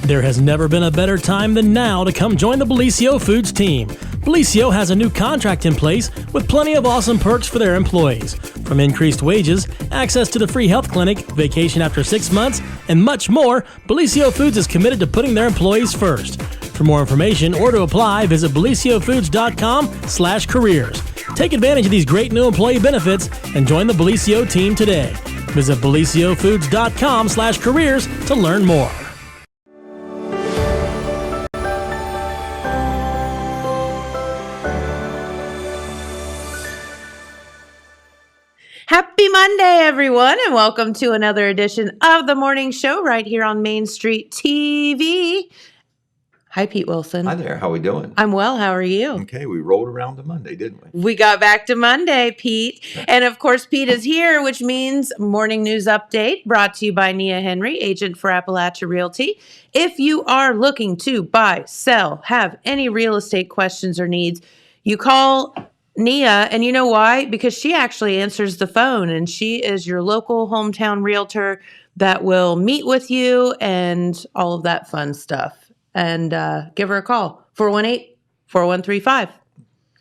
There has never been a better time than now to come join the Bellisio Foods team. Bellisio has a new contract in place with plenty of awesome perks for their employees. From increased wages, access to the free health clinic, vacation after 6 months, and much more, Bellisio Foods is committed to putting their employees first. For more information or to apply, visit BellisioFoods.com/careers. Take advantage of these great new employee benefits and join the Bellisio team today. Visit BellisioFoods.com/careers to learn more. Happy Monday, everyone, and welcome to another edition of the morning show right here on Main Street TV. Hi, Pete Wilson. Hi there. How are we doing? I'm well. How are you? Okay. We rolled around to Monday, didn't we? We got back to Monday, Pete. And of course, Pete is here, which means morning news update brought to you by Nia Henry, agent for Appalachia Realty. If you are looking to buy, sell, have any real estate questions or needs, you call Nia, and you know why? Because she actually answers the phone, and she is your local hometown realtor that will meet with you and all of that fun stuff. And give her a call, 418-4135.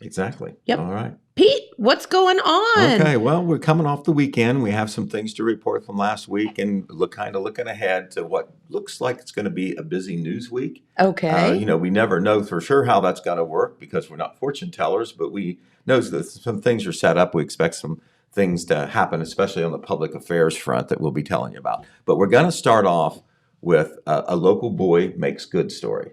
Exactly. Yep. All right. Pete, what's going on? Okay. Well, we're coming off the weekend. We have some things to report from last week and looking ahead to what looks like it's going to be a busy news week. Okay. We never know for sure how that's going to work because we're not fortune tellers, but we know that some things are set up. We expect some things to happen, especially on the public affairs front that we'll be telling you about. But we're going to start off with a local boy makes good story.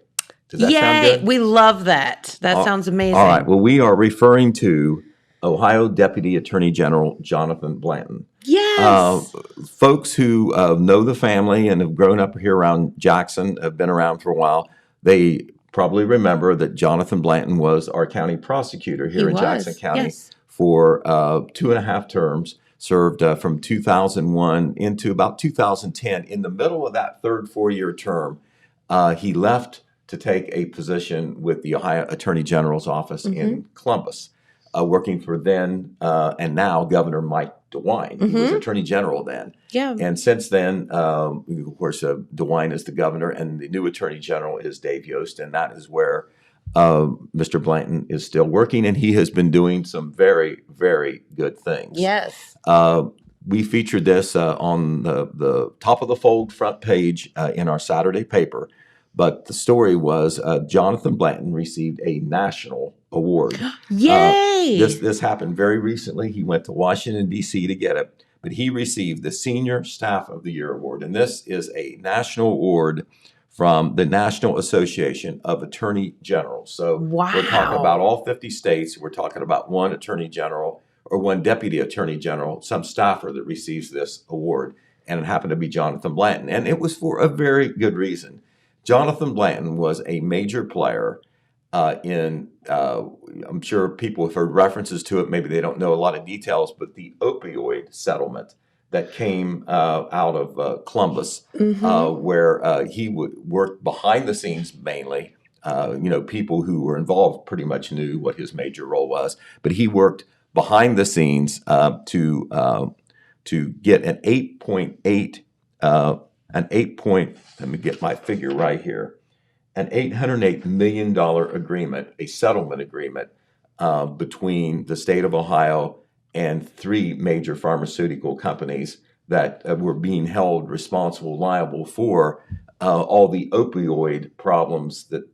Does that sound good? We love that. That sounds amazing. All right. Well, we are referring to Ohio Deputy Attorney General Jonathan Blanton. Yes. Folks who know the family and have grown up here around Jackson, have been around for a while, they probably remember that Jonathan Blanton was our county prosecutor here in Jackson County for 2.5 terms. Served from 2001 into about 2010. In the middle of that third 4-year term, he left to take a position with the Ohio Attorney General's office in Columbus, working for then and now Governor Mike DeWine. He was Attorney General then. Yeah. And since then, of course, DeWine is the governor, and the new Attorney General is Dave Yost, and that is where Mr. Blanton is still working, and he has been doing some very, very good things. Yes. We featured this on the top of the fold front page in our Saturday paper, but the story was Jonathan Blanton received a national award. Yay! This happened very recently. He went to Washington, D.C. to get it, but he received the Senior Staff of the Year award, and this is a national award from the National Association of Attorney Generals. So we're talking about all 50 states. We're talking about one Attorney General or one Deputy Attorney General, some staffer that receives this award. And it happened to be Jonathan Blanton. And it was for a very good reason. Jonathan Blanton was a major player in, I'm sure people have heard references to it. Maybe they don't know a lot of details, but the opioid settlement that came out of Columbus, where he would work behind the scenes mainly. People who were involved pretty much knew what his major role was, but he worked behind the scenes to get an 8.8, let me get my figure right here, an $808 million agreement, a settlement agreement between the state of Ohio and 3 major pharmaceutical companies that were being held responsible, liable for all the opioid problems that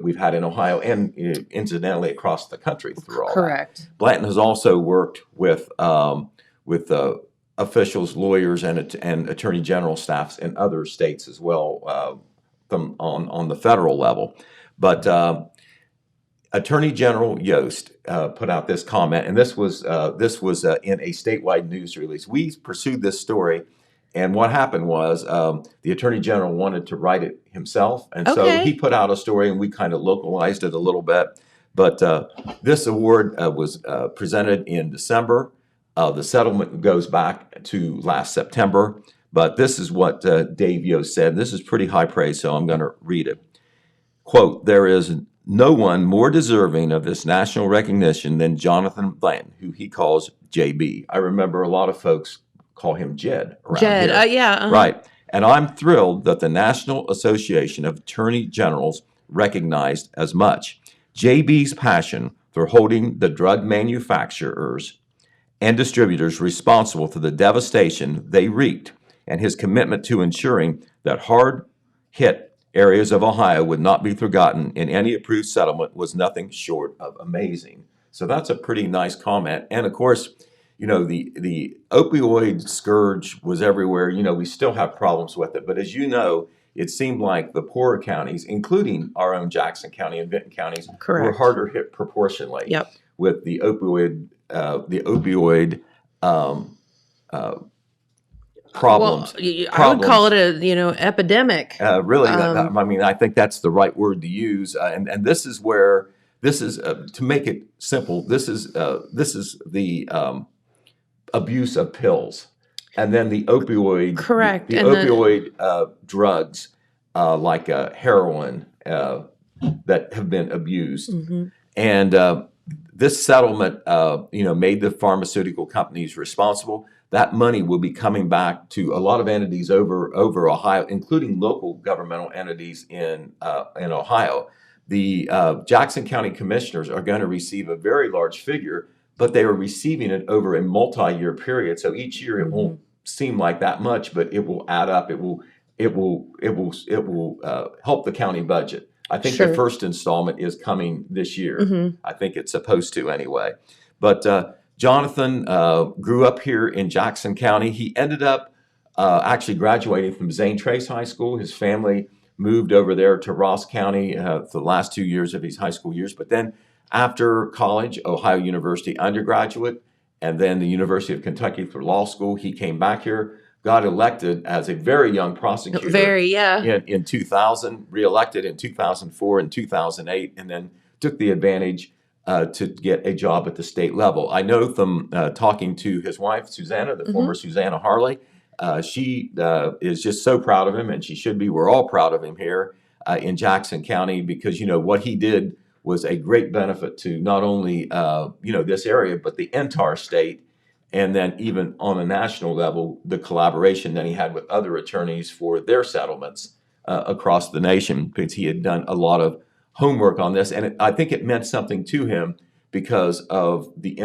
we've had in Ohio and incidentally across the country through all Correct. that. Blanton has also worked with officials, lawyers, and attorney general staffs in other states as well on the federal level. But Attorney General Yost put out this comment, and this was in a statewide news release. We pursued this story, and what happened was the Attorney General wanted to write it himself, and so he put out a story, and we kind of localized it a little bit. But this award was presented in December. The settlement goes back to last September, but this is what Dave Yost said. This is pretty high praise, so I'm going to read it. Quote, "There is no one more deserving of this national recognition than Jonathan Blanton, who he calls JB. I remember a lot of folks call him Jed around here. Yeah. Right. And I'm thrilled that the National Association of Attorney Generals recognized as much. JB's passion for holding the drug manufacturers and distributors responsible for the devastation they wreaked, and his commitment to ensuring that hard-hit areas of Ohio would not be forgotten in any approved settlement was nothing short of amazing. So that's a pretty nice comment. And of course, the opioid scourge was everywhere. We still have problems with it. But as you know, it seemed like the poorer counties, including our own Jackson County and Vinton counties, were harder hit proportionally with the opioid problems. Well, I would call it a epidemic. Really, I think that's the right word to use. And this is to make it simple. This is the abuse of pills, and then the opioid. Correct. The opioid drugs like heroin that have been abused, and this settlement, made the pharmaceutical companies responsible. That money will be coming back to a lot of entities over Ohio, including local governmental entities in Ohio. The Jackson County commissioners are going to receive a very large figure, but they are receiving it over a multi-year period. So each year it won't seem like that much, but it will add up. It will help the county budget. I think the first installment is coming this year. I think it's supposed to anyway. But Jonathan grew up here in Jackson County. He ended up actually graduating from Zane Trace High School. His family moved over there to Ross County for the last 2 years of his high school years. But then after college, Ohio University undergraduate, and then the University of Kentucky for law school, he came back here, got elected as a very young prosecutor in 2000, reelected in 2004 and 2008, and then took the advantage to get a job at the state level. I know from talking to his wife, Susanna, the former Susanna Harley, she is just so proud of him, and she should be. We're all proud of him here in Jackson County because, what he did was a great benefit to not only, this area, but the entire state. And then even on a national level, the collaboration that he had with other attorneys for their settlements across the nation, because he had done a lot of homework on this. And I think it meant something to him because of the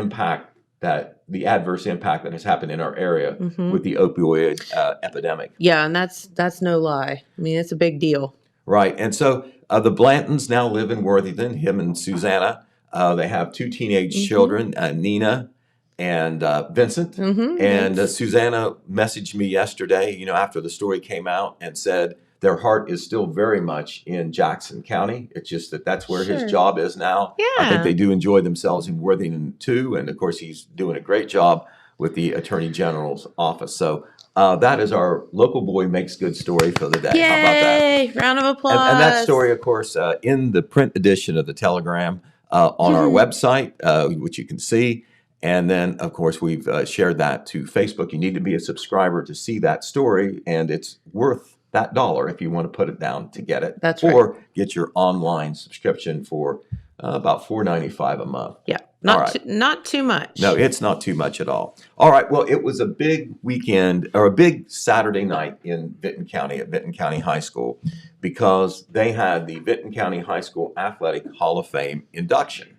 adverse impact that has happened in our area with the opioid epidemic. Yeah, and that's no lie. I mean, it's a big deal. Right. And so the Blantons now live in Worthington, him and Susanna. They have 2 teenage children, Nina and Vincent. And Susanna messaged me yesterday, after the story came out, and said their heart is still very much in Jackson County. It's just that's where his job is now. Yeah. I think they do enjoy themselves in Worthington too. And of course, he's doing a great job with the Attorney General's office. So that is our local boy makes good story for the day. Yay! How about that? Round of applause. And that story, of course, in the print edition of the Telegram on our website, which you can see. And then, of course, we've shared that to Facebook. You need to be a subscriber to see that story, and it's worth that $1 if you want to put it down to get it. That's right. Or get your online subscription for about $4.95 a month. Yeah, not too much. No, it's not too much at all. All right, well, it was a big weekend, or a big Saturday night in Vinton County at Vinton County High School, because they had the Vinton County High School Athletic Hall of Fame induction.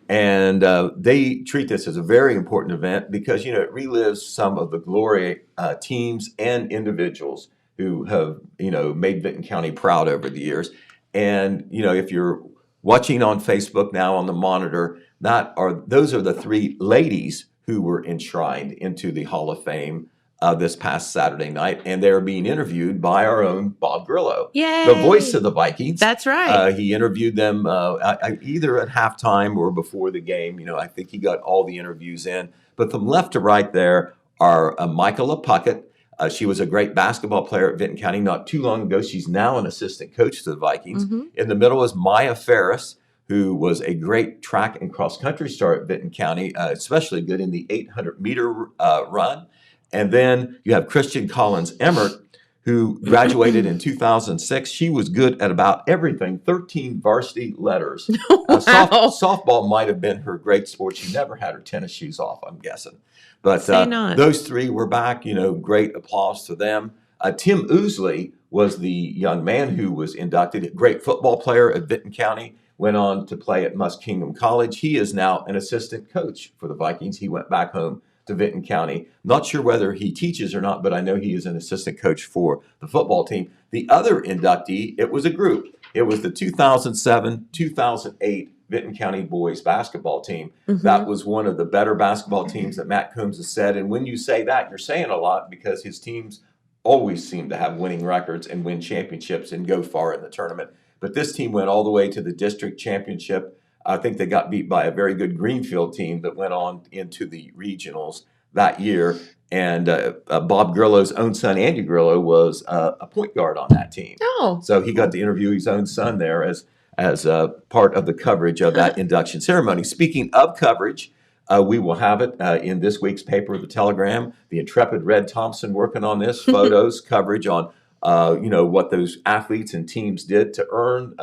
And they treat this as a very important event because, it relives some of the glory teams and individuals who have, made Vinton County proud over the years. And, if you're watching on Facebook now on the monitor, those are the 3 ladies who were enshrined into the Hall of Fame this past Saturday night, and they're being interviewed by our own Bob Grillo, Yay! The voice of the Vikings. That's right. He interviewed them either at halftime or before the game. I think he got all the interviews in. But from left to right there are Michaela Puckett. She was a great basketball player at Vinton County not too long ago. She's now an assistant coach to the Vikings. In the middle is Maya Ferris, who was a great track and cross country star at Vinton County, especially good in the 800-meter run. And then you have Christian Collins Emmert, who graduated in 2006. She was good at about everything, 13 varsity letters. Wow. Softball might have been her great sport. She never had her tennis shoes off, I'm guessing. But Say not. those 3 were back, great applause to them. Tim Oozley was the young man who was inducted, a great football player at Vinton County, went on to play at Muskingum College. He is now an assistant coach for the Vikings. He went back home to Vinton County. Not sure whether he teaches or not, but I know he is an assistant coach for the football team. The other inductee, it was a group. It was the 2007-2008 Vinton County boys basketball team. That was one of the better basketball teams that Matt Combs has said. And when you say that, you're saying a lot because his teams always seem to have winning records and win championships and go far in the tournament. But this team went all the way to the district championship. I think they got beat by a very good Greenfield team that went on into the regionals that year. And Bob Grillo's own son, Andy Grillo, was a point guard on that team. Oh. So he got to interview his own son there as part of the coverage of that induction ceremony. Speaking of coverage, we will have it in this week's paper, The Telegram. The intrepid Red Thompson working on this, photos, coverage on what those athletes and teams did to earn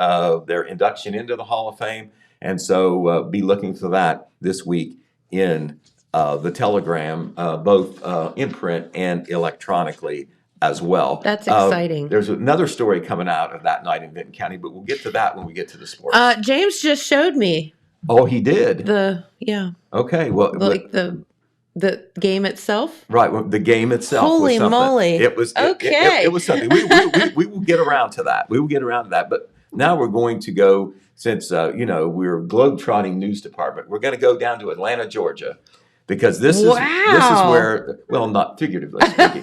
their induction into the Hall of Fame. And so be looking for that this week in The Telegram, both in print and electronically as well. That's exciting. There's another story coming out of that night in Vinton County, but we'll get to that when we get to the sports. James just showed me Oh, he did? Okay, well... like the game itself? Right, well, the game itself Holy was something. moly. It was, Okay. it was something. We will get around to that. We will get around to that. But now we're going to go, since, we're a globe-trotting news department, we're going to go down to Atlanta, Georgia. Because this is where, well, not figuratively speaking,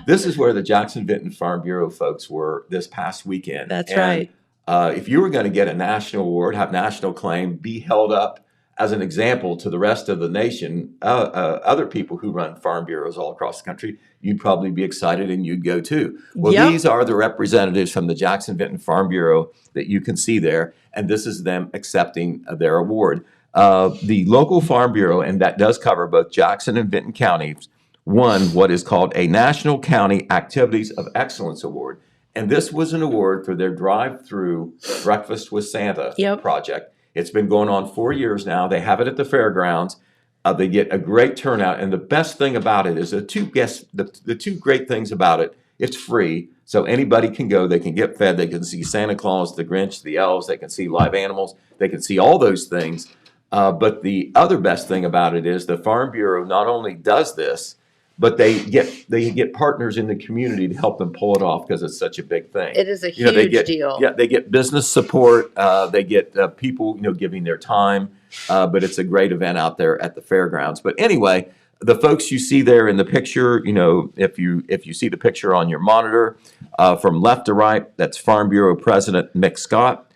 this is where the Jackson Vinton Farm Bureau folks were this past weekend. That's right. If you were going to get a national award, have national claim, be held up as an example to the rest of the nation, other people who run farm bureaus all across the country, you'd probably be excited and you'd go too. Well, These are the representatives from the Jackson Vinton Farm Bureau that you can see there, and this is them accepting their award. The local Farm Bureau, and that does cover both Jackson and Vinton counties, won what is called a National County Activities of Excellence Award. And this was an award for their drive-through Breakfast with Santa project. It's been going on 4 years now. They have it at the fairgrounds. They get a great turnout. And the best thing about it is the two great things about it, it's free. So anybody can go. They can get fed. They can see Santa Claus, the Grinch, the elves. They can see live animals. They can see all those things. But the other best thing about it is the Farm Bureau not only does this, but they get partners in the community to help them pull it off because it's such a big thing. It is a huge deal. Yeah, they get business support. They get people giving their time. But it's a great event out there at the fairgrounds. But anyway, the folks you see there in the picture, if you see the picture on your monitor, from left to right, that's Farm Bureau President Mick Scott.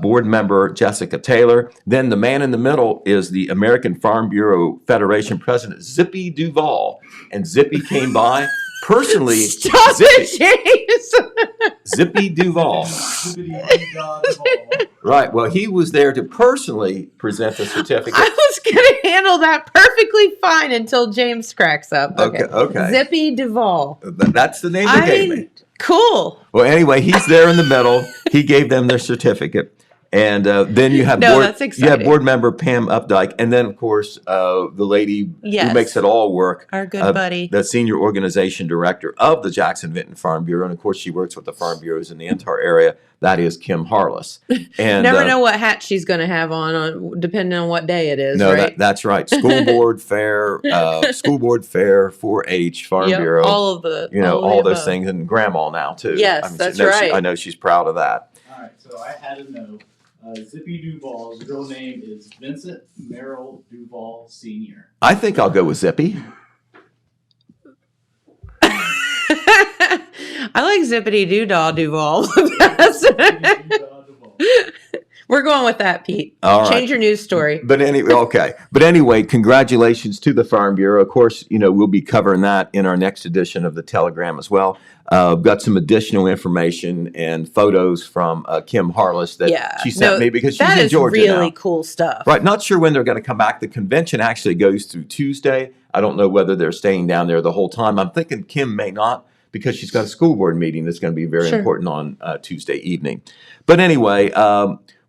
Board member Jessica Taylor. Then the man in the middle is the American Farm Bureau Federation President Zippy Duval. And Zippy came by personally. Stop it, James! Zippy Duval. Right. Well, he was there to personally present the certificate. I was going to handle that perfectly fine until James cracks up. Okay. Zippy Duval. That's the name they gave me. Cool. Well, anyway, he's there in the middle. He gave them their certificate. And then you have board member Pam Updike. And then, of course, the lady who makes it all work. Our good buddy. The senior organization director of the Jackson Vinton Farm Bureau. And, of course, she works with the farm bureaus in the entire area. That is Kim Harless. And never know what hat she's going to have on depending on what day it is, right? That's right. School board fair, 4-H, Farm Bureau. All of the, all those things. And grandma now, too. Yes, that's right. I know she's proud of that. All right, so I had to know. Zippy Duval's real name is Vincent Merrill Duval Sr. I think I'll go with Zippy. I like Zippity Doodah Duval. We're going with that, Pete. All right. Change your news story. But anyway, congratulations to the Farm Bureau. Of course, we'll be covering that in our next edition of the Telegram as well. Got some additional information and photos from Kim Harless that she sent me because she's in Georgia now. That is really cool stuff. Right. Not sure when they're going to come back. The convention actually goes through Tuesday. I don't know whether they're staying down there the whole time. I'm thinking Kim may not because she's got a school board meeting that's going to be very important on Tuesday evening. But anyway,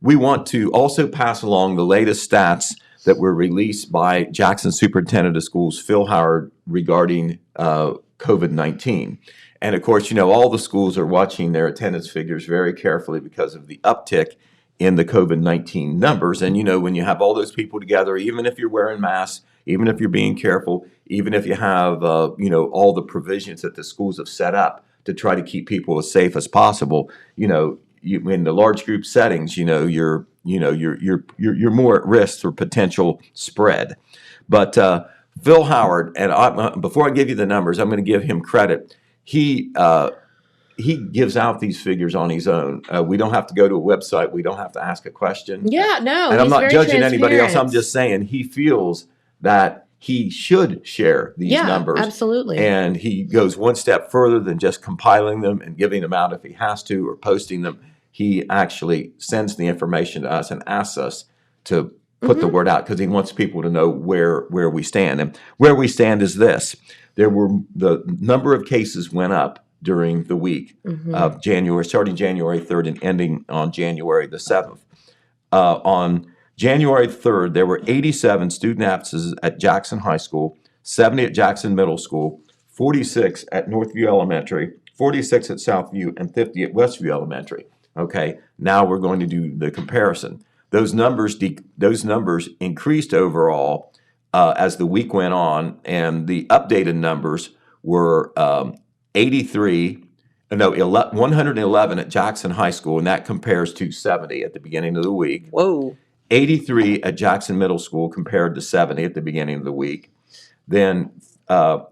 we want to also pass along the latest stats that were released by Jackson Superintendent of Schools Phil Howard regarding COVID-19. And of course, all the schools are watching their attendance figures very carefully because of the uptick in the COVID-19 numbers. And, when you have all those people together, even if you're wearing masks, even if you're being careful, even if you have, all the provisions that the schools have set up to try to keep people as safe as possible, in the large group settings, you're more at risk for potential spread. But Phil Howard, and before I give you the numbers, I'm going to give him credit. He gives out these figures on his own. We don't have to go to a website. We don't have to ask a question. Yeah, no, and I'm he's not very judging anybody else. I'm transparent. just saying he feels that he should share these numbers. Absolutely. And he goes one step further than just compiling them and giving them out if he has to or posting them. He actually sends the information to us and asks us to put the word out because he wants people to know where we stand. And where we stand is this. The number of cases went up during the week of January, starting January 3rd and ending on January the 7th. On January 3rd, there were 87 student absences at Jackson High School, 70 at Jackson Middle School, 46 at Northview Elementary, 46 at Southview, and 50 at Westview Elementary. Okay, now we're going to do the comparison. Those numbers increased overall as the week went on, and the updated numbers were 111 at Jackson High School, and that compares to 70 at the beginning of the week. Whoa. 83 at Jackson Middle School compared to 70 at the beginning of the week. Then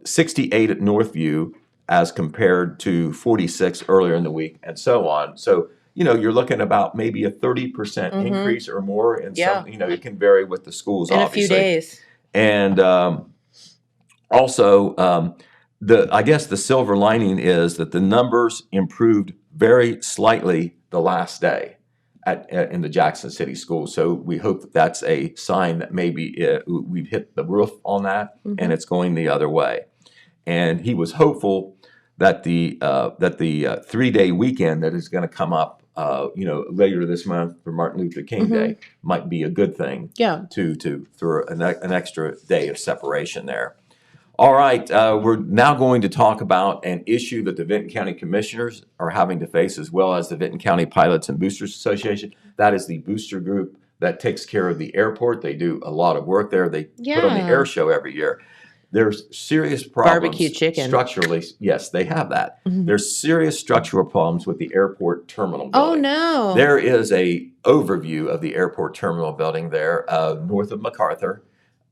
68 at Northview as compared to 46 earlier in the week, and so on. So, you're looking about maybe a 30% increase or more. And some, it can vary with the schools, In obviously. a few days. And also, I guess the silver lining is that the numbers improved very slightly the last day in the Jackson City schools. So we hope that that's a sign that maybe we've hit the roof on that and it's going the other way. And he was hopeful that the 3-day weekend that is going to come up, later this month for Martin Luther King Day might be a good thing. Yeah. For an extra day of separation there. All right, we're now going to talk about an issue that the Vinton County Commissioners are having to face, as well as the Vinton County Pilots and Boosters Association. That is the booster group that takes care of the airport. They do a lot of work there. They put on the air show every year. There's serious problems. Barbecue chicken. Structurally, yes, they have that. There's serious structural problems with the airport terminal building. Oh, no. There is a overview of the airport terminal building there north of MacArthur.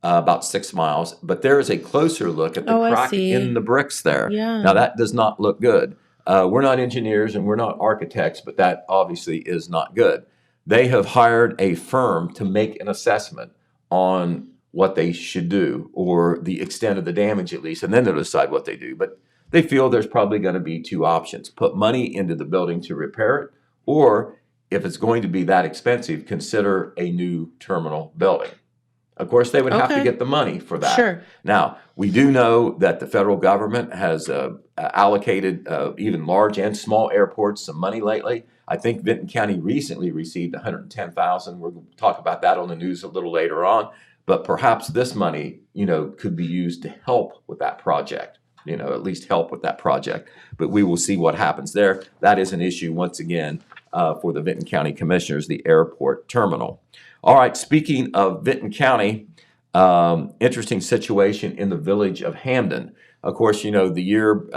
About 6 miles, but there is a closer look at the crack in the bricks there. Yeah. Now that does not look good. We're not engineers and we're not architects, but that obviously is not good. They have hired a firm to make an assessment on what they should do, or the extent of the damage at least, and then they'll decide what they do. But they feel there's probably going to be two options: put money into the building to repair it, or if it's going to be that expensive, consider a new terminal building. Of course, they would have to get the money for that. Sure. Now, we do know that the federal government has allocated even large and small airports some money lately. I think Vinton County recently received $110,000. We're going to talk about that on the news a little later on. But perhaps this money, could be used to help with that project. At least help with that project. But we will see what happens there. That is an issue once again for the Vinton County Commissioners, the airport terminal. All right, speaking of Vinton County, interesting situation in the village of Hamden. Of course, the year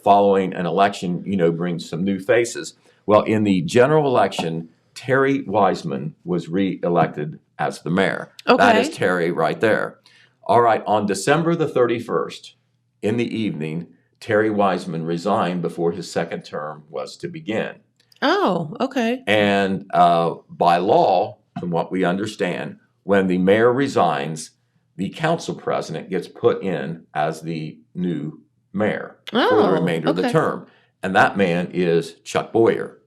following an election, brings some new faces. Well, in the general election, Terry Wiseman was re-elected as the mayor. Okay. That is Terry right there. All right, on December the 31st, in the evening, Terry Wiseman resigned before his second term was to begin. Oh, okay. And by law, from what we understand, when the mayor resigns, the council president gets put in as the new mayor for the remainder of the term. And that man is Chuck Boyer.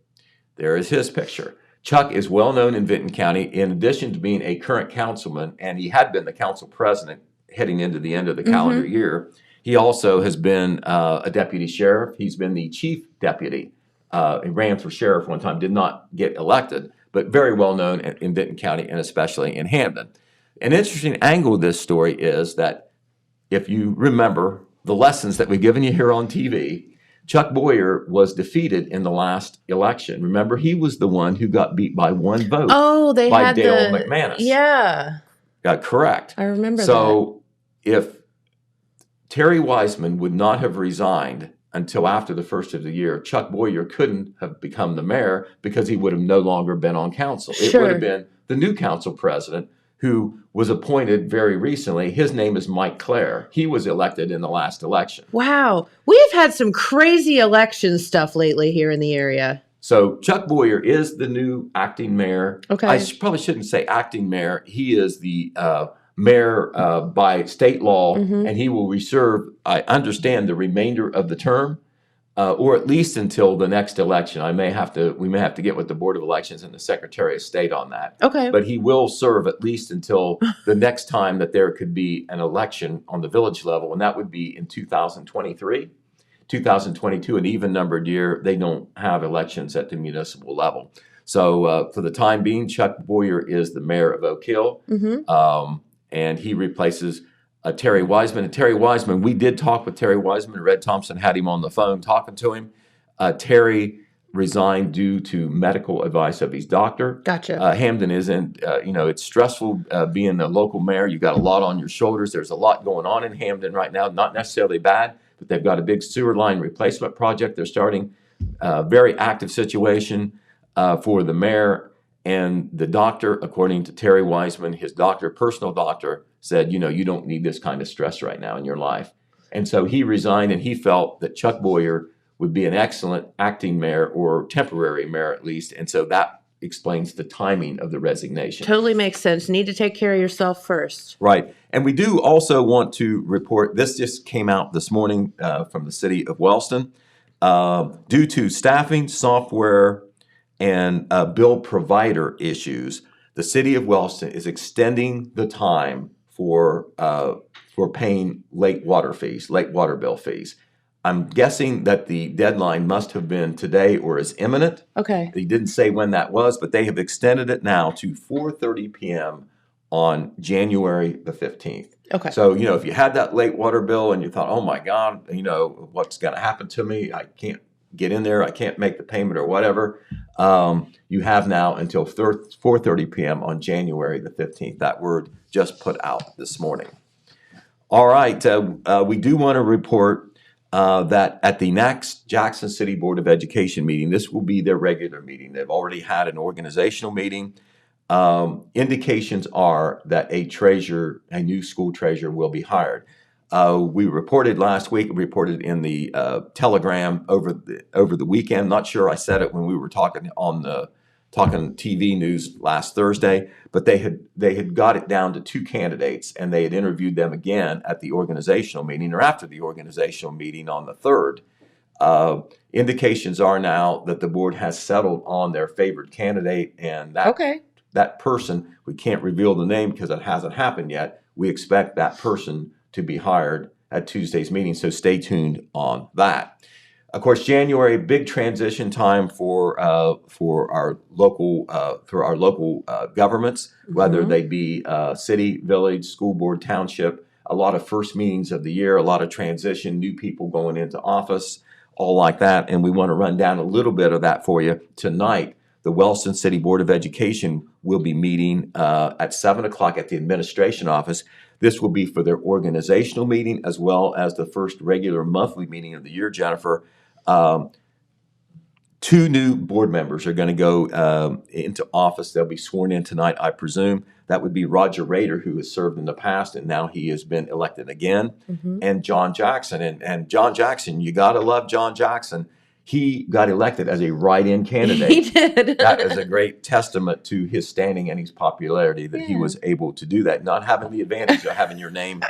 There is his picture. Chuck is well known in Vinton County. In addition to being a current councilman, and he had been the council president heading into the end of the calendar year, he also has been a deputy sheriff. He's been the chief deputy. He ran for sheriff one time, did not get elected, but very well known in Vinton County and especially in Hamden. An interesting angle of this story is that if you remember the lessons that we've given you here on TV, Chuck Boyer was defeated in the last election. Remember, he was the one who got beat by one vote they by had Dale McManus. Yeah. Correct. I remember that. So if Terry Wiseman would not have resigned until after the first of the year, Chuck Boyer couldn't have become the mayor because he would have no longer been on council. It would have been the new council president who was appointed very recently. His name is Mike Clare. He was elected in the last election. Wow. We've had some crazy election stuff lately here in the area. So Chuck Boyer is the new acting mayor. Okay. I probably shouldn't say acting mayor. He is the mayor by state law, and he will serve, I understand, the remainder of the term, or at least until the next election. We may have to get with the Board of Elections and the Secretary of State on that. Okay. But he will serve at least until the next time that there could be an election on the village level, and that would be in 2023. 2022, an even-numbered year, they don't have elections at the municipal level. So for the time being, Chuck Boyer is the mayor of Oak Hill, and he replaces Terry Wiseman. And Terry Wiseman, we did talk with Terry Wiseman. Red Thompson had him on the phone talking to him. Terry resigned due to medical advice of his doctor. Gotcha. Hamden isn't, it's stressful being the local mayor. You got a lot on your shoulders. There's a lot going on in Hamden right now, not necessarily bad, but they've got a big sewer line replacement project. They're starting a very active situation for the mayor. And the doctor, according to Terry Wiseman, his doctor, personal doctor, said, you don't need this kind of stress right now in your life. And so he resigned, and he felt that Chuck Boyer would be an excellent acting mayor, or temporary mayor at least. And so that explains the timing of the resignation. Totally makes sense. Need to take care of yourself first. Right. And we do also want to report, this just came out this morning from the city of Wellston. Due to staffing, software, and bill provider issues, the city of Wellston is extending the time for paying late water bill fees. I'm guessing that the deadline must have been today or is imminent. Okay. They didn't say when that was, but they have extended it now to 4:30 p.m. on January the 15th. Okay. So, if you had that late water bill and you thought, oh my God, what's going to happen to me? I can't get in there. I can't make the payment or whatever. You have now until 4:30 p.m. on January the 15th. That word just put out this morning. All right. We do want to report that at the next Jackson City Board of Education meeting, this will be their regular meeting. They've already had an organizational meeting. Indications are that a new school treasurer will be hired. We reported last week, reported in the Telegram over the weekend. Not sure I said it when we were talking TV news last Thursday, but they had got it down to 2 candidates, and they had interviewed them again at the organizational meeting, or after the organizational meeting on the 3rd. Indications are now that the board has settled on their favored candidate, and that person, we can't reveal the name because it hasn't happened yet. We expect that person to be hired at Tuesday's meeting, so stay tuned on that. Of course, January, big transition time for our local governments, whether they be city, village, school board, township. A lot of first meetings of the year, a lot of transition, new people going into office, all like that. And we want to run down a little bit of that for you tonight. The Wellston City Board of Education will be meeting at 7 o'clock at the administration office. This will be for their organizational meeting as well as the first regular monthly meeting of the year, Jennifer. 2 new board members are going to go into office. They'll be sworn in tonight, I presume. That would be Roger Rader, who has served in the past, and now he has been elected again, and John Jackson. And John Jackson, you got to love John Jackson. He got elected as a write-in candidate. He did. That is a great testament to his standing and his popularity that he was able to do that, not having the advantage of having your name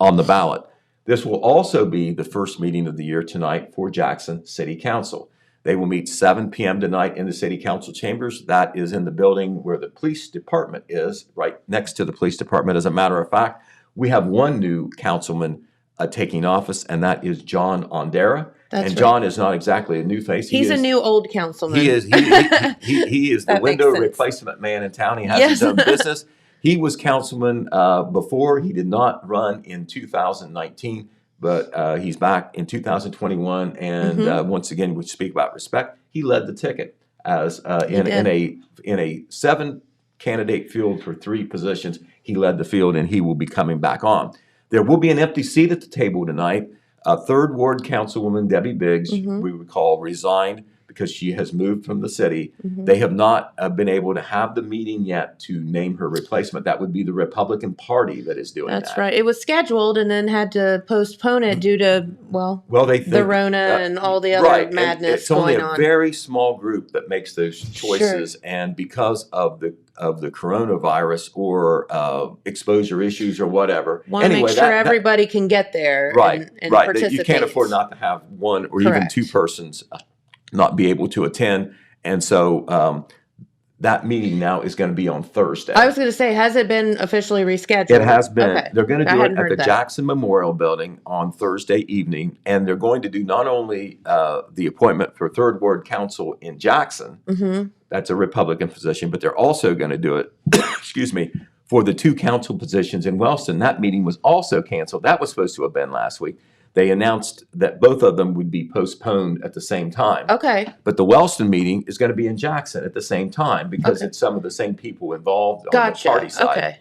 on the ballot. This will also be the first meeting of the year tonight for Jackson City Council. They will meet 7 p.m. tonight in the City Council chambers. That is in the building where the police department is, right next to the police department. As a matter of fact, we have one new councilman taking office, and that is John Ondera. That's right. John is not exactly a new face. He's a new old councilman. He is the window replacement man in town. He has his own business. He was councilman before. He did not run in 2019. but he's back in 2021. And once again, we speak about respect. He led the ticket as in a 7-candidate field for 3 positions. He led the field, and he will be coming back on. There will be an empty seat at the table tonight. 3rd Ward Councilwoman Debbie Biggs, we recall, resigned because she has moved from the city. They have not been able to have the meeting yet to name her replacement. That would be the Republican Party that is doing that. That's right. It was scheduled and then had to postpone it due to, they think, the Rona and all the other madness it's only going a on. very small group that makes those choices, and because of the coronavirus or exposure issues or whatever. Want to make sure everybody can get there and participate. You can't afford not to have one or even 2 persons not be able to attend. And so that meeting now is going to be on Thursday. I was going to say, has it been officially rescheduled? It has been. Okay. They're going to do it at the Jackson Memorial Building on Thursday evening, and they're going to do not only the appointment for 3rd Ward Council in Jackson, that's a Republican position, but they're also going to do it, excuse me, for the 2 council positions in Wellston. That meeting was also canceled. That was supposed to have been last week. They announced that both of them would be postponed at the same time. Okay. But the Wellston meeting is going to be in Jackson at the same time because it's some of the same people involved on the party side. Okay.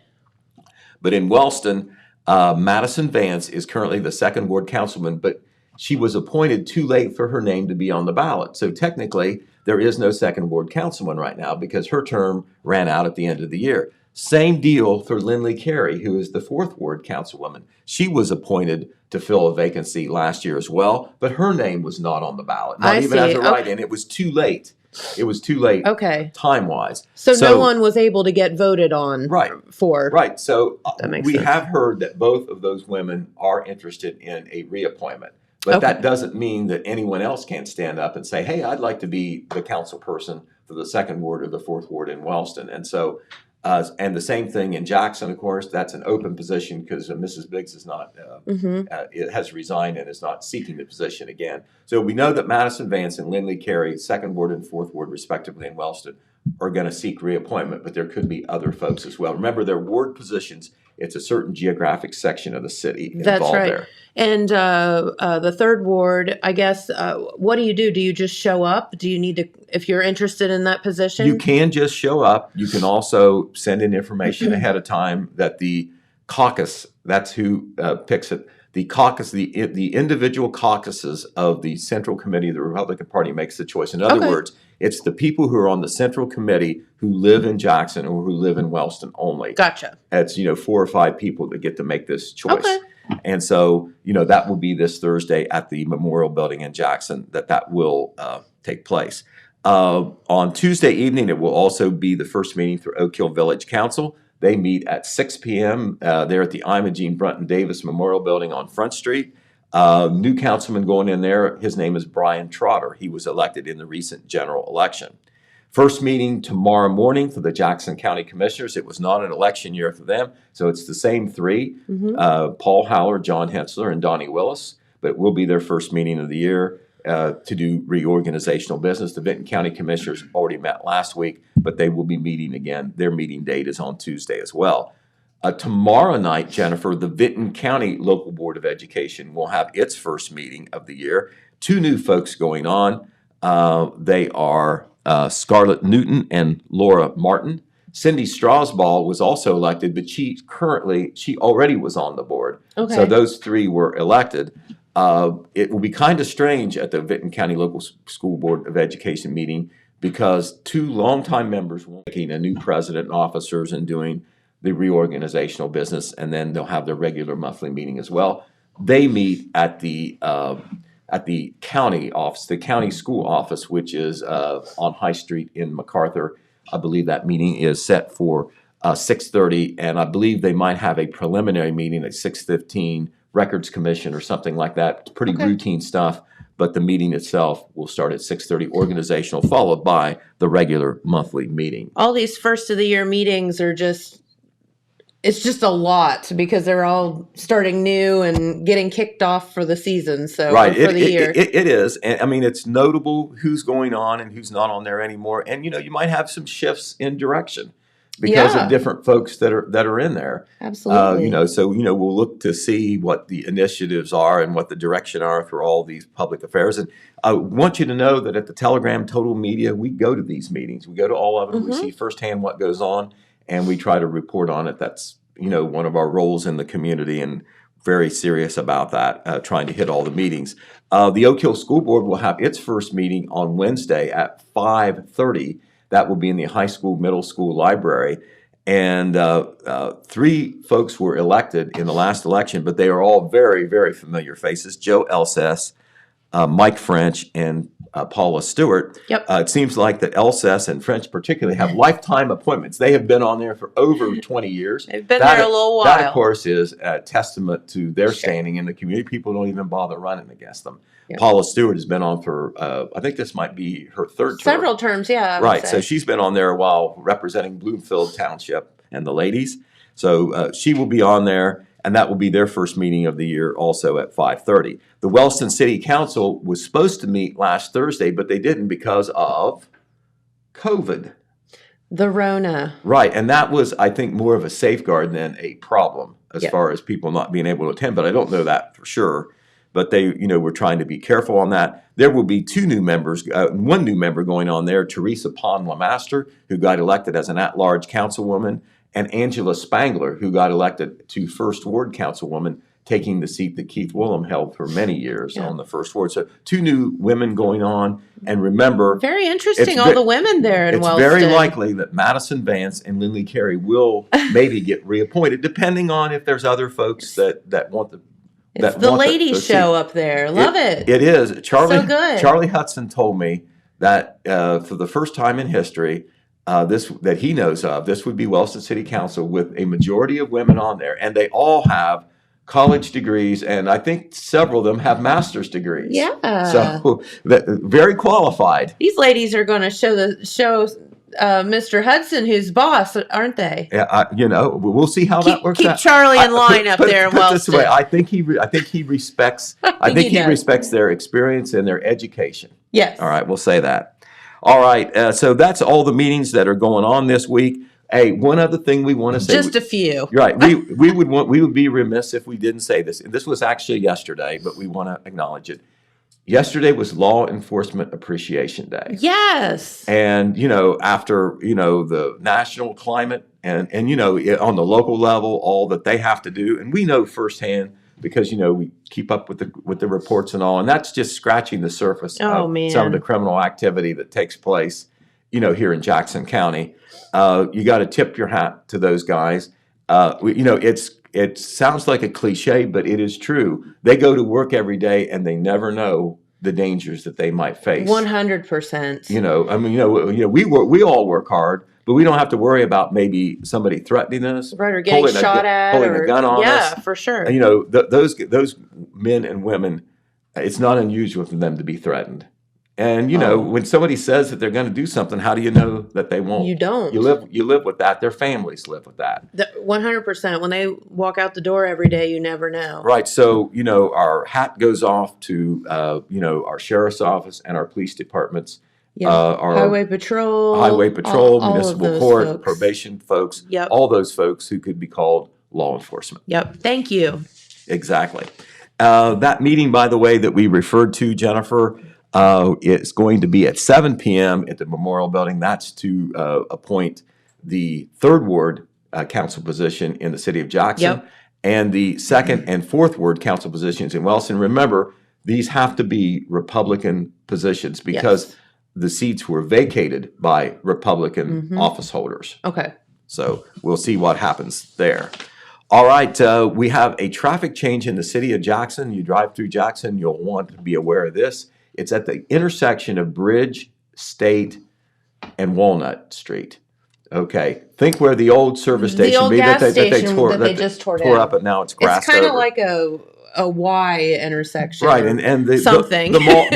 But in Wellston, Madison Vance is currently the 2nd Ward Councilman, but she was appointed too late for her name to be on the ballot. So technically, there is no 2nd Ward Councilman right now because her term ran out at the end of the year. Same deal for Lindley Carey, who is the 4th Ward Councilwoman. She was appointed to fill a vacancy last year as well, but her name was not on the ballot, not even as a write-in. It was too late. It was too late time-wise. So no one was able to get voted on for. Right. So we sense. have heard that both of those women are interested in a reappointment. But that doesn't mean that anyone else can't stand up and say, hey, I'd like to be the council person for the 2nd Ward or the 4th Ward in Wellston. And so and the same thing in Jackson, of course, that's an open position because Mrs. Biggs is not, it has resigned and is not seeking the position again. So we know that Madison Vance and Lindley Carey, 2nd Ward and 4th Ward, respectively, in Wellston, are going to seek reappointment, but there could be other folks as well. Remember, they're ward positions. It's a certain geographic section of the city involved there. And the 3rd Ward, I guess, what do? Do you just show up? Do you need to, if you're interested in that position? You can just show up. You can also send in information ahead of time that the caucus, that's who picks it. The caucus, the individual caucuses of the Central Committee of the Republican Party makes the choice. In other words, it's the people who are on the Central Committee who live in Jackson or who live in Wellston only. Gotcha. It's 4 or 5 people that get to make this choice. Okay. And so, that will be this Thursday at the Memorial Building in Jackson that will take place. On Tuesday evening, it will also be the first meeting for Oak Hill Village Council. They meet at 6 p.m. There at the Imogene Brunton Davis Memorial Building on Front Street. New councilman going in there, his name is Brian Trotter. He was elected in the recent general election. First meeting tomorrow morning for the Jackson County Commissioners. It was not an election year for them, so it's the same 3, Paul Howler, John Hensler, and Donnie Willis, but it will be their first meeting of the year to do reorganizational business. The Vinton County Commissioners already met last week, but they will be meeting again. Their meeting date is on Tuesday as well. Tomorrow night, Jennifer, the Vinton County Local Board of Education will have its first meeting of the year. 2 new folks going on. They are Scarlett Newton and Laura Martin. Cindy Strasball was also elected, but she already was on the board. Okay. So those 3 were elected. It will be kind of strange at the Vinton County Local School Board of Education meeting because 2 longtime members will be making a new president and officers and doing the reorganizational business, and then they'll have their regular monthly meeting as well. They meet at the county office, the county school office, which is on High Street in MacArthur. I believe that meeting is set for 6:30, and I believe they might have a preliminary meeting at 6:15, Records Commission or something like that. It's pretty routine stuff, but the meeting itself will start at 6:30, organizational, followed by the regular monthly meeting. All these first of the year meetings are it's just a lot because they're all starting new and getting kicked off for the season. So for the year. It is. And I mean, it's notable who's going on and who's not on there anymore. And, you might have some shifts in direction. because Yeah. of different folks that are in there. Absolutely. So we'll look to see what the initiatives are and what the direction are for all these public affairs. And I want you to know that at the Telegram Total Media, we go to these meetings. We go to all of them. We see firsthand what goes on, and we try to report on it. That's one of our roles in the community, and very serious about that, trying to hit all the meetings. The Oak Hill School Board will have its first meeting on Wednesday at 5:30. That will be in the high school, middle school library. And 3 folks were elected in the last election, but they are all very, very familiar faces. Joe Elsess, Mike French, and Paula Stewart. Yep. It seems like that Elsess and French particularly have lifetime appointments. They have been on there for over 20 years. They've been there a little while. That, of course, is a testament to their standing in the community. People don't even bother running against them. Yep. Paula Stewart has been on for, I think this might be her 3rd term. Several terms, yeah. Right. So she's been on there a while representing Bloomfield Township and the ladies. So she will be on there, and that will be their first meeting of the year also at 5:30. The Wellston City Council was supposed to meet last Thursday, but they didn't because of COVID. The Rona. Right. And that was, I think, more of a safeguard than a problem as far as people not being able to attend. But I don't know that for sure. But they, were trying to be careful on that. There will be 2 new members, 1 new member going on there, Teresa Pond Lamaster, who got elected as an at-large councilwoman, and Angela Spangler, who got elected to First Ward councilwoman, taking the seat that Keith Willem held for many years on the First Ward. So 2 new women going on. And remember, very interesting, all the women there in Wellston. It's very likely that Madison Vance and Lindley Carey will maybe get reappointed, depending on if there's other folks that want the It's the ladies show up there. Love it. It is. So good. Charlie Hudson told me that for the first time in history, that he knows of, this would be Wellston City Council with a majority of women on there, and they all have college degrees, and I think several of them have master's degrees. Yeah. So very qualified. These ladies are going to show Mr. Hudson who's boss, aren't they? Yeah, we'll see how that works keep out. Charlie in line up there in put Wellston. This way, I think he respects. I think he respects their experience and their education. Yes. All right, we'll say that. All right, so that's all the meetings that are going on this week. Hey, one other thing we want to say. Just a few. You're right. We would be remiss if we didn't say this. And this was actually yesterday, but we want to acknowledge it. Yesterday was Law Enforcement Appreciation Day. Yes. And, after, the national climate and on the local level, all that they have to do. And we know firsthand because, we keep up with the reports and all. And that's just scratching the surface of some of the criminal activity that takes place, here in Jackson County. You got to tip your hat to those guys. It sounds like a cliche, but it is true. They go to work every day and they never know the dangers that they might face. 100%. We all work hard, but we don't have to worry about maybe somebody threatening us, right, or getting shot at, pulling a gun on us. Yeah, for sure. Those men and women, it's not unusual for them to be threatened. And when somebody says that they're going to do something, how do you know that they won't? You don't. You live with that. Their families live with that. 100%. When they walk out the door every day, you never know. Right. So our hat goes off to our sheriff's office and our police departments. Yeah. Our Highway Patrol, municipal court, folks. Probation folks. Yep. All those folks who could be called law enforcement. Yep. Thank you. Exactly. That meeting, by the way, that we referred to, Jennifer. It's going to be at 7 p.m. at the Memorial Building. That's to appoint the 3rd Ward council position in the city of Jackson and the 2nd and 4th Ward council positions in Wellston. Remember, these have to be Republican positions because the seats were vacated by Republican office holders. Okay. So we'll see what happens there. All right, we have a traffic change in the city of Jackson. You drive through Jackson, you'll want to be aware of this. It's at the intersection of Bridge, State, and Walnut Street. Okay, think where the old service station, the old gas that they station tore, that they just tore down. up, and now it's grassed It's kind of over. like a Y intersection, right? And something the mall,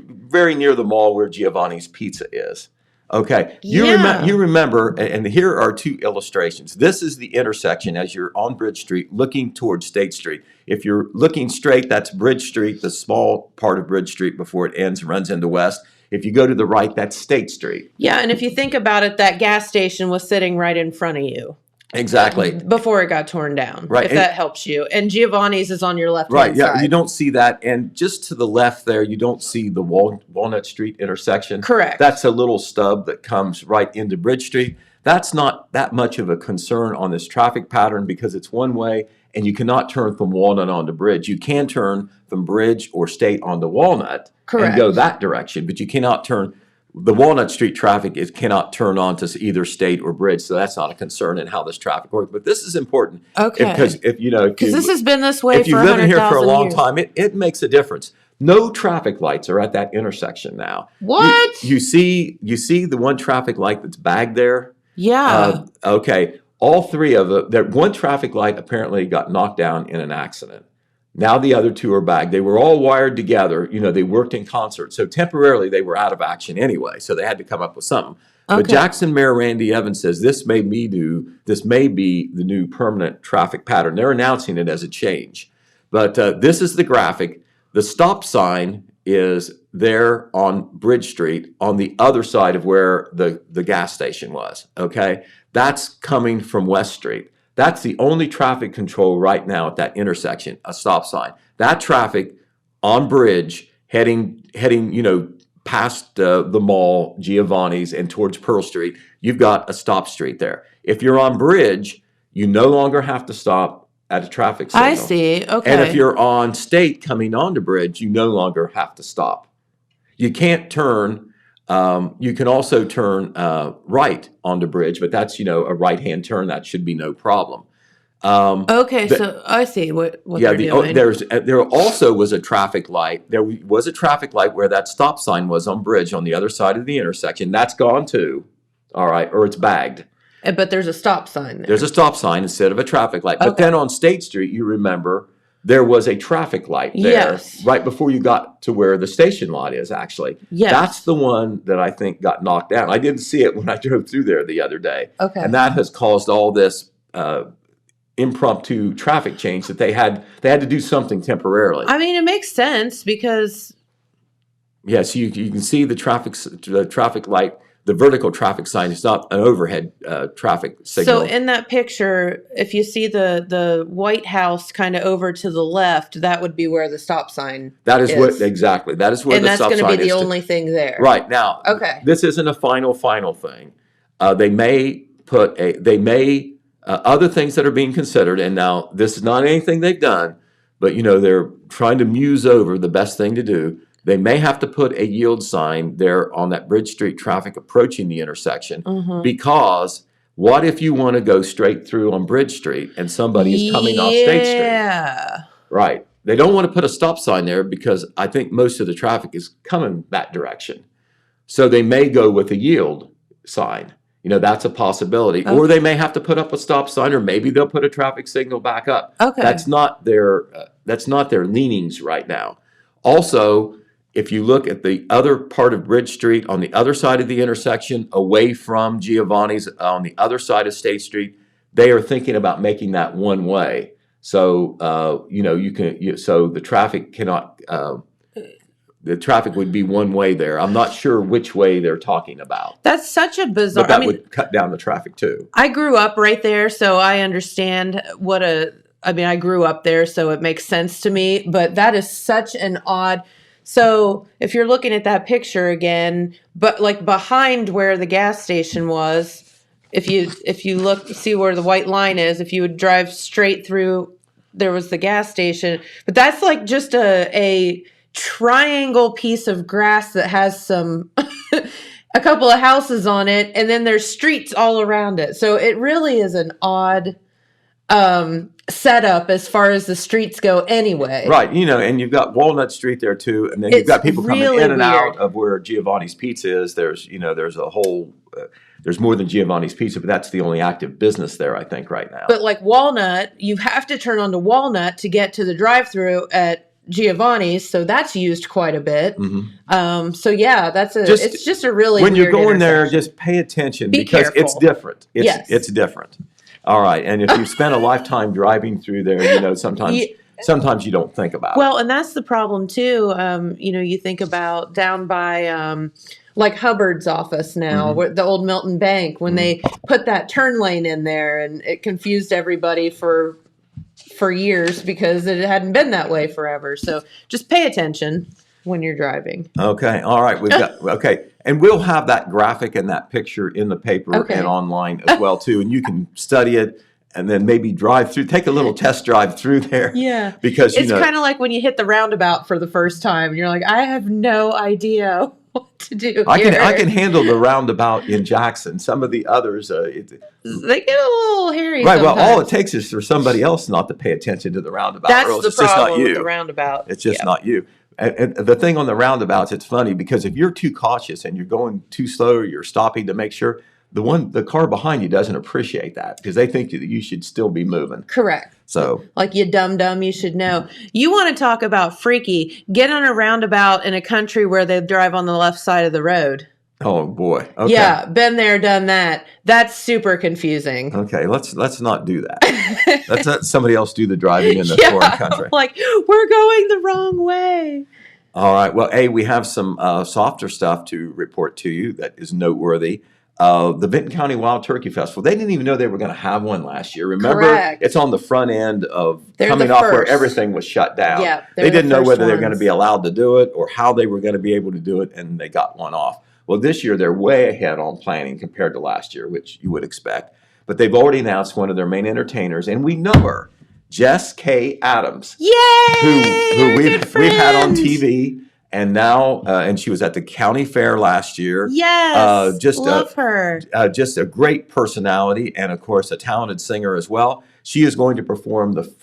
very near the mall where Giovanni's Pizza is. Okay, you remember, and here are 2 illustrations. This is the intersection as you're on Bridge Street looking towards State Street. If you're looking straight, that's Bridge Street, the small part of Bridge Street before it ends and runs into west. If you go to the right, that's State Street. Yeah, and if you think about it, that gas station was sitting right in front of you. Exactly. Before it got torn down, Right. if that helps you. And Giovanni's is on your left-hand Right, yeah, side. you don't see that. And just to the left there, you don't see the Walnut Street intersection. Correct. That's a little stub that comes right into Bridge Street. That's not that much of a concern on this traffic pattern because it's one way and you cannot turn from Walnut onto Bridge. You can turn from Bridge or State onto Walnut and go that direction, but you cannot turn. The Walnut Street traffic cannot turn onto either State or Bridge, so that's not a concern in how this traffic works. But this is important, because if this has been this way if for you've lived here for a long years. time, it makes a difference. No traffic lights are at that intersection now. What? You see the one traffic light that's bagged there? Yeah. Okay. All three of them. That one traffic light apparently got knocked down in an accident. Now the other two are back. They were all wired together. They worked in concert. So temporarily they were out of action anyway. So they had to come up with something. Okay. But Jackson Mayor Randy Evans says this may be the new permanent traffic pattern. They're announcing it as a change. But this is the graphic. The stop sign is there on Bridge Street on the other side of where the gas station was. Okay. That's coming from West Street. That's the only traffic control right now at that intersection, a stop sign. That traffic on Bridge heading past the mall, Giovanni's, and towards Pearl Street, you've got a stop street there. If you're on Bridge, you no longer have to stop at a traffic signal. I see. Okay. And if you're on State coming onto Bridge, you no longer have to stop. You can't turn. You can also turn right onto Bridge, but that's a right-hand turn. That should be no problem. Okay, so I see what they're doing. There also was a traffic light. There was a traffic light where that stop sign was on Bridge on the other side of the intersection. That's gone too. All right, or it's bagged. But there's a stop sign there. There's a stop sign instead of a traffic light. But then on State Street, you remember, there was a traffic light there right before you got to where the station lot is, actually. Yes. That's the one that I think got knocked down. I didn't see it when I drove through there the other day. Okay. And that has caused all this impromptu traffic change that they had to do something temporarily. I mean, it makes sense because... Yes, you can see the traffic light. The vertical traffic sign is not an overhead traffic signal. So in that picture, if you see the White House kind of over to the left, that would be where the stop sign That is what exactly. That is where the stop sign is. And that's going to be the only thing there. Right. Now, this isn't a final thing. They may put other things that are being considered, and now this is not anything they've done, but they're trying to muse over the best thing to do. They may have to put a yield sign there on that Bridge Street traffic approaching the intersection, because what if you want to go straight through on Bridge Street and somebody is coming off State Street? Yeah. Right. They don't want to put a stop sign there because I think most of the traffic is coming that direction. So they may go with a yield sign. That's a possibility. Or they may have to put up a stop sign, or maybe they'll put a traffic signal back up. Okay. That's not their leanings right now. Also, if you look at the other part of Bridge Street on the other side of the intersection, away from Giovanni's on the other side of State Street, they are thinking about making that one way. So so the traffic cannot. The traffic would be one way there. I'm not sure which way they're talking about. That's such a bizarre. But that would cut down the traffic too. I grew up right there, so I understand I grew up there, so it makes sense to me. But that is such an odd. So if you're looking at that picture again, but like behind where the gas station was, if you look, see where the white line is, if you would drive straight through, there was the gas station. But that's like just a triangle piece of grass that has some a couple of houses on it, and then there's streets all around it. So it really is an odd setup as far as the streets go anyway. Right, and you've got Walnut Street there too, and then you've got people coming in and out of where Giovanni's Pizza is. There's a whole there's more than Giovanni's Pizza, but that's the only active business there, I think, right now. But like Walnut, you have to turn onto Walnut to get to the drive-through at Giovanni's, so that's used quite a bit. So yeah, it's just a really when weird you're going there, just pay attention because it's different. It's different. All right, and if you've spent a lifetime driving through there, sometimes sometimes you don't think about it. Well, and that's the problem too. You think about down by like Hubbard's office now, Mm-hmm. where the old Milton Bank, when they put that turn lane in there, and it confused everybody for years because it hadn't been that way forever. So just pay attention when you're driving. Okay. All right. Okay. And we'll have that graphic and that picture in the paper Okay. and online as well too. And you can study it and then maybe take a little test drive through there. Yeah. Because, It's kind of like when you hit the roundabout for the first time and you're like, I have no idea what to do here. I can handle the roundabout in Jackson. Some of the others, They get a little hairy right. sometimes. Well, all it takes is for somebody else not to pay attention to the roundabout. That's or else the it's just not problem with you. the roundabout. It's just not you. And the thing on the roundabouts, it's funny because if you're too cautious and you're going too slow, or you're stopping to make sure, the car behind you doesn't appreciate that because they think that you should still be moving. Correct. So, Like you dumb, you should know. You want to talk about freaky, get on a roundabout in a country where they drive on the left side of the road. oh boy. Okay. Yeah, been there, done that. That's super confusing. Okay. Let's not do that. Let's let somebody else do the driving in the foreign country. Like, we're going the wrong way. All right. Well, we have some softer stuff to report to you that is noteworthy. The Vinton County Wild Turkey Festival. They didn't even know they were going to have one last year. Remember, Correct. It's on the front end of They're coming the off where first. everything was shut down. Yeah, they they're didn't the know first whether they were going to ones. be allowed to do it or how they were going to be able to do it, and they got one off. Well, this year they're way ahead on planning compared to last year, which you would expect. But they've already announced one of their main entertainers, and we know her, Jess K. Adams, Yay! who Our we've good had on friend. TV. And now, and she was at the county fair last year. Yes, Just love her. Just a great personality, and of course, a talented singer as well. She is going to perform the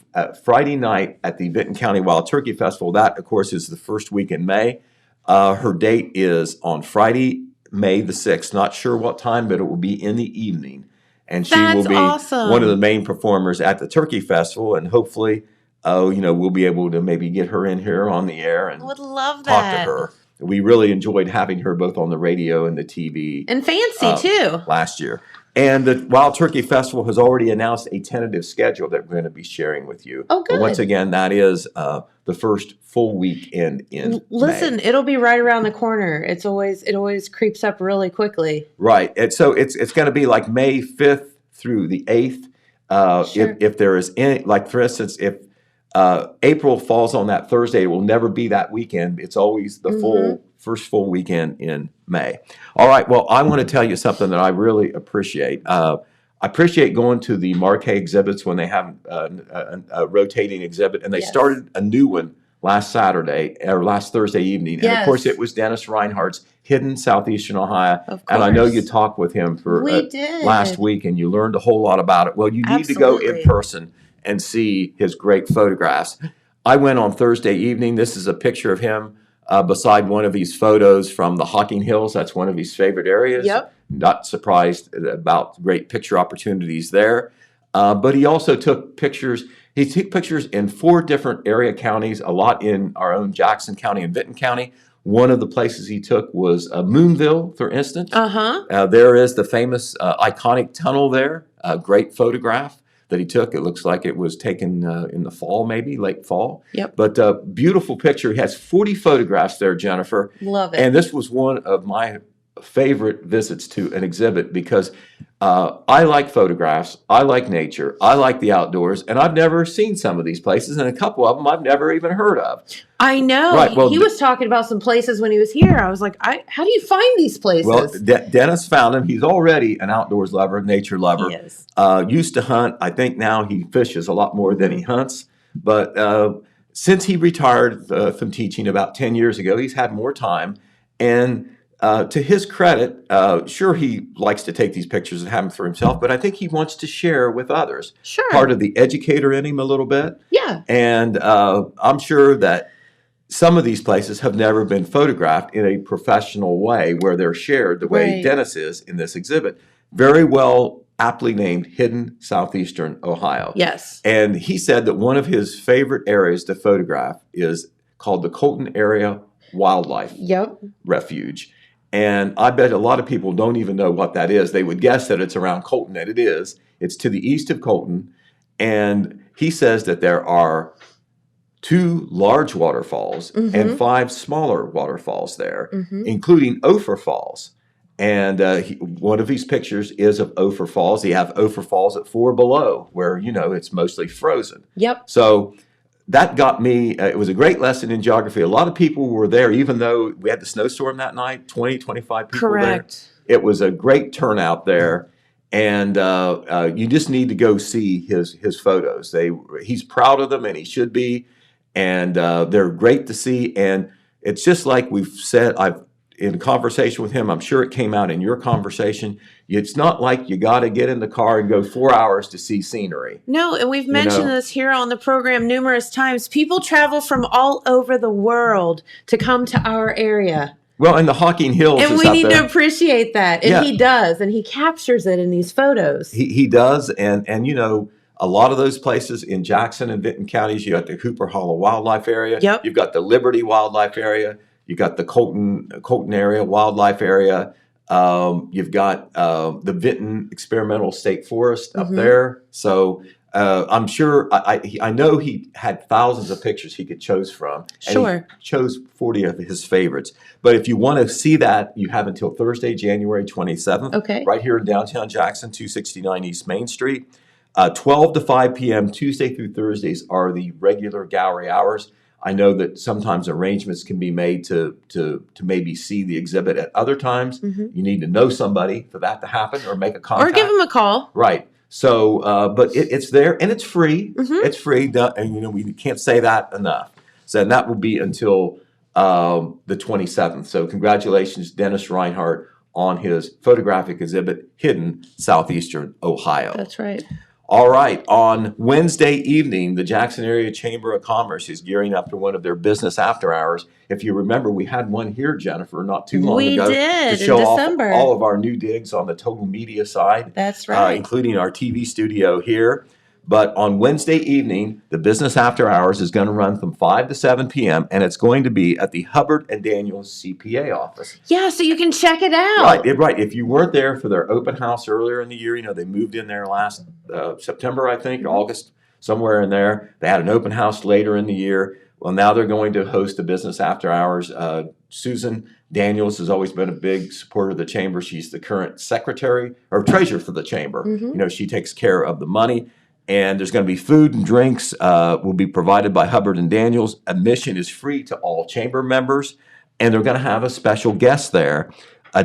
Friday night at the Vinton County Wild Turkey Festival. That, of course, is the first week in May. Her date is on Friday, May the 6th. Not sure what time, but it will be in the evening. And she will That's be awesome. one of the main performers at the Turkey Festival, and hopefully, we'll be able to maybe get her in here on the air and I would love talk that. to her. We really enjoyed having her both on the radio and the TV And fancy, too. last year. And the Wild Turkey Festival has already announced a tentative schedule that we're going to be sharing with you. Oh, good. But once again, that is the first full weekend in Listen, May. it'll be right around the corner. It always creeps up really quickly. Right. And so it's going to be like May 5th through the 8th. Sure. If there is any, like for instance, if April falls on that Thursday, it will never be that weekend. It's always the first full weekend in May. All right. Well, I want to tell you something that I really appreciate. I appreciate going to the Marquee exhibits when they have a rotating exhibit, and they Yes. started a new one last Thursday evening. And of course, Yes. it was Dennis Reinhardt's Hidden Southeastern Ohio. Of And I know course. you talked with him for We did. last week, and you learned a whole lot about it. Well, you need to go in Absolutely. person and see his great photographs. I went on Thursday evening. This is a picture of him beside one of these photos from the Hocking Hills. That's one of his favorite areas. Yep. Not surprised about great picture opportunities there. But he also took pictures. He took pictures in 4 different area counties, a lot in our own Jackson County and Vinton County. One of the places he took was Moonville, for instance. Uh-huh. There is the famous iconic tunnel there, a great photograph that he took. It looks like it was taken in the fall, maybe late fall. Yep. But beautiful picture. He has 40 photographs there, Jennifer. Love it. And this was one of my favorite visits to an exhibit because I like photographs, I like nature, I like the outdoors, and I've never seen some of these places, and a couple of them I've never even heard of. I know. Right, well, he was talking about some places when he was here. I was like, how do you find these places? Well, Dennis found him. He's already an outdoors lover, nature lover. He is. Used to hunt. I think now he fishes a lot more than he hunts. But since he retired from teaching about 10 years ago, he's had more time. And to his credit, sure, he likes to take these pictures and have them for himself, but I think he wants to share with others. Sure. Part of the educator in him a little bit. Yeah. And I'm sure that some of these places have never been photographed in a professional way where they're shared the way Right. Dennis is in this exhibit. Very well, aptly named Hidden Southeastern Ohio. Yes. And he said that one of his favorite areas to photograph is called the Colton Area Wildlife Yep. Refuge. And I bet a lot of people don't even know what that is. They would guess that it's around Colton, and it is. It's to the east of Colton. And he says that there are 2 large waterfalls and 5 smaller waterfalls there, including Ophir Falls. And one of these pictures is of Ophir Falls. You have Ophir Falls at 4 below, where, it's mostly frozen. Yep. So that got me, it was a great lesson in geography. A lot of people were there, even though we had the snowstorm that night, 20, 25 people Correct. there. It was a great turnout there. And you just need to go see his photos. He's proud of them, and he should be. And they're great to see. And it's just like we've said, in conversation with him, I'm sure it came out in your conversation. It's not like you got to get in the car and go 4 hours to see scenery. No, and we've mentioned this here on the program numerous times. People travel from all over the world to come to our area. Well, and the Hocking Hills And is we up need there. to appreciate that. And Yeah. he does, and he captures it in these photos. He does, and a lot of those places in Jackson and Vinton counties, you got the Hooper Hollow Wildlife Area. Yep. You've got the Liberty Wildlife Area. You've got the Colton area, Wildlife Area. You've got the Vinton Experimental State Forest up there. So I'm sure, I know he had thousands of pictures he could choose from. And Sure. he chose 40 of his favorites. But if you want to see that, you have until Thursday, January 27th. Okay. Right here in downtown Jackson, 269 East Main Street. 12 to 5 p.m. Tuesday through Thursdays are the regular gallery hours. I know that sometimes arrangements can be made to maybe see the exhibit at other times. You need to know somebody for that to happen, or make a contact. Or give him a call. Right. So, but it's there, and it's free. It's free, and we can't say that enough. So, and that will be until the 27th. So, congratulations, Dennis Reinhardt, on his photographic exhibit, Hidden Southeastern Ohio. That's right. All right. On Wednesday evening, the Jackson Area Chamber of Commerce is gearing up for one of their business after hours. If you remember, we had one here, Jennifer, not too long We ago. did, to show in off December. all of our new digs on the total media side. That's right. Including our TV studio here. But on Wednesday evening, the business after hours is going to run from 5 to 7 p.m. and it's going to be at the Hubbard and Daniels CPA office. Yeah, so you can check it out. Right. If you weren't there for their open house earlier in the year, they moved in there last September, I think, August, somewhere in there. They had an open house later in the year. Well, now they're going to host a business after hours. Susan Daniels has always been a big supporter of the chamber. She's the current secretary or treasurer for the chamber. She takes care of the money. And there's going to be food and drinks will be provided by Hubbard and Daniels. Admission is free to all chamber members. And they're going to have a special guest there,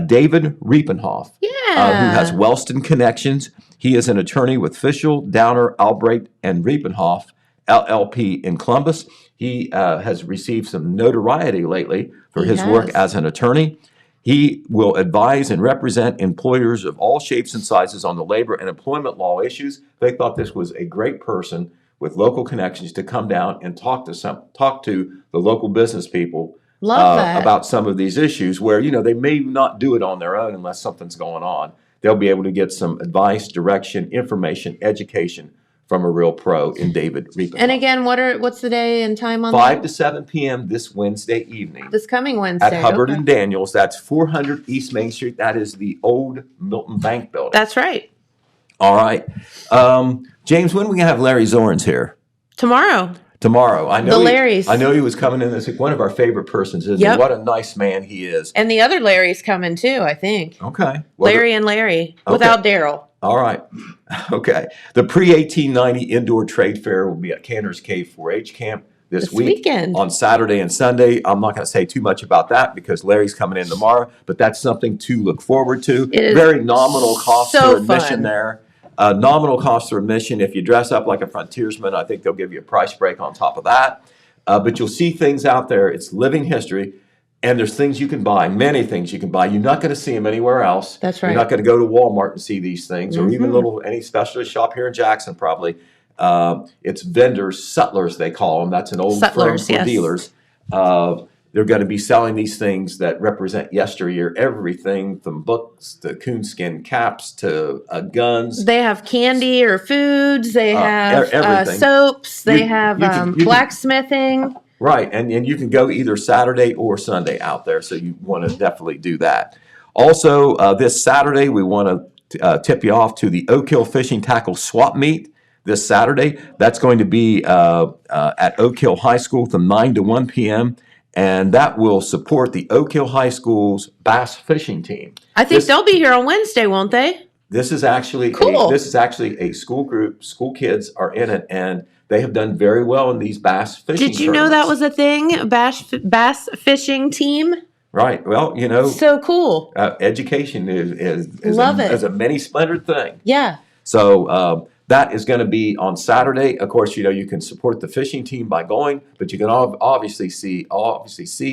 David Riepenhoff, who has Wellston connections. He is an attorney with Fischel, Downer, Albright, and Riepenhoff, LLP in Columbus. He has received some notoriety lately for his work as an attorney. He will advise and represent employers of all shapes and sizes on the labor and employment law issues. They thought this was a great person with local connections to come down and talk to the local business people about some of these issues where, they may not do it on their own unless something's going on. They'll be able to get some advice, direction, information, education from a real pro in David Riepenhoff. And again, what's the day and time on 5 to 7 p.m. this Wednesday evening. This coming Wednesday. At Hubbard and Daniels. That's 400 East Main Street. That is the old Milton Bank building. That's right. All right. James, when are we going to have Larry Zorns here? Tomorrow. I know The Larrys. I know he was coming in as one of our favorite persons. Isn't Yep. he? What a nice man he is. And the other Larry's coming too, I think. Okay. Well, Larry and Larry, without Daryl. All right. Okay. The pre-1890 Indoor Trade Fair will be at Cantor's Cave 4-H Camp this weekend. On Saturday and Sunday. I'm not going to say too much about that because Larry's coming in tomorrow, but that's something to look forward to. It is very nominal cost so for admission fun. there. Nominal cost for admission. If you dress up like a frontiersman, I think they'll give you a price break on top of that. But you'll see things out there. It's living history. And there's things you can buy, many things you can buy. You're not going to see them anywhere else. That's right. You're not going to go to Walmart and see these things, or even any specialist shop here in Jackson probably. It's vendors, sutlers they call them. That's an old term for dealers. They're going to be selling these things that represent yesteryear, everything from books to coonskin caps to guns. They have candy or foods. They have everything. soaps. They You have can- blacksmithing. Right, and you can go either Saturday or Sunday out there, so you want to definitely do that. Also, this Saturday, we want to tip you off to the Oak Hill Fishing Tackle Swap Meet. this Saturday. That's going to be at Oak Hill High School from 9 to 1 p.m., and that will support the Oak Hill High School's bass fishing team. I think they'll be here on Wednesday, won't they? This is actually Cool. this is actually a school group. School kids are in it, and they have done very well in these bass fishing. Did you know that was a thing? Bass fishing team? Right. Well, So cool. education is Love it. is a many splendored thing. Yeah. So that is going to be on Saturday. Of course, you can support the fishing team by going, but you can obviously see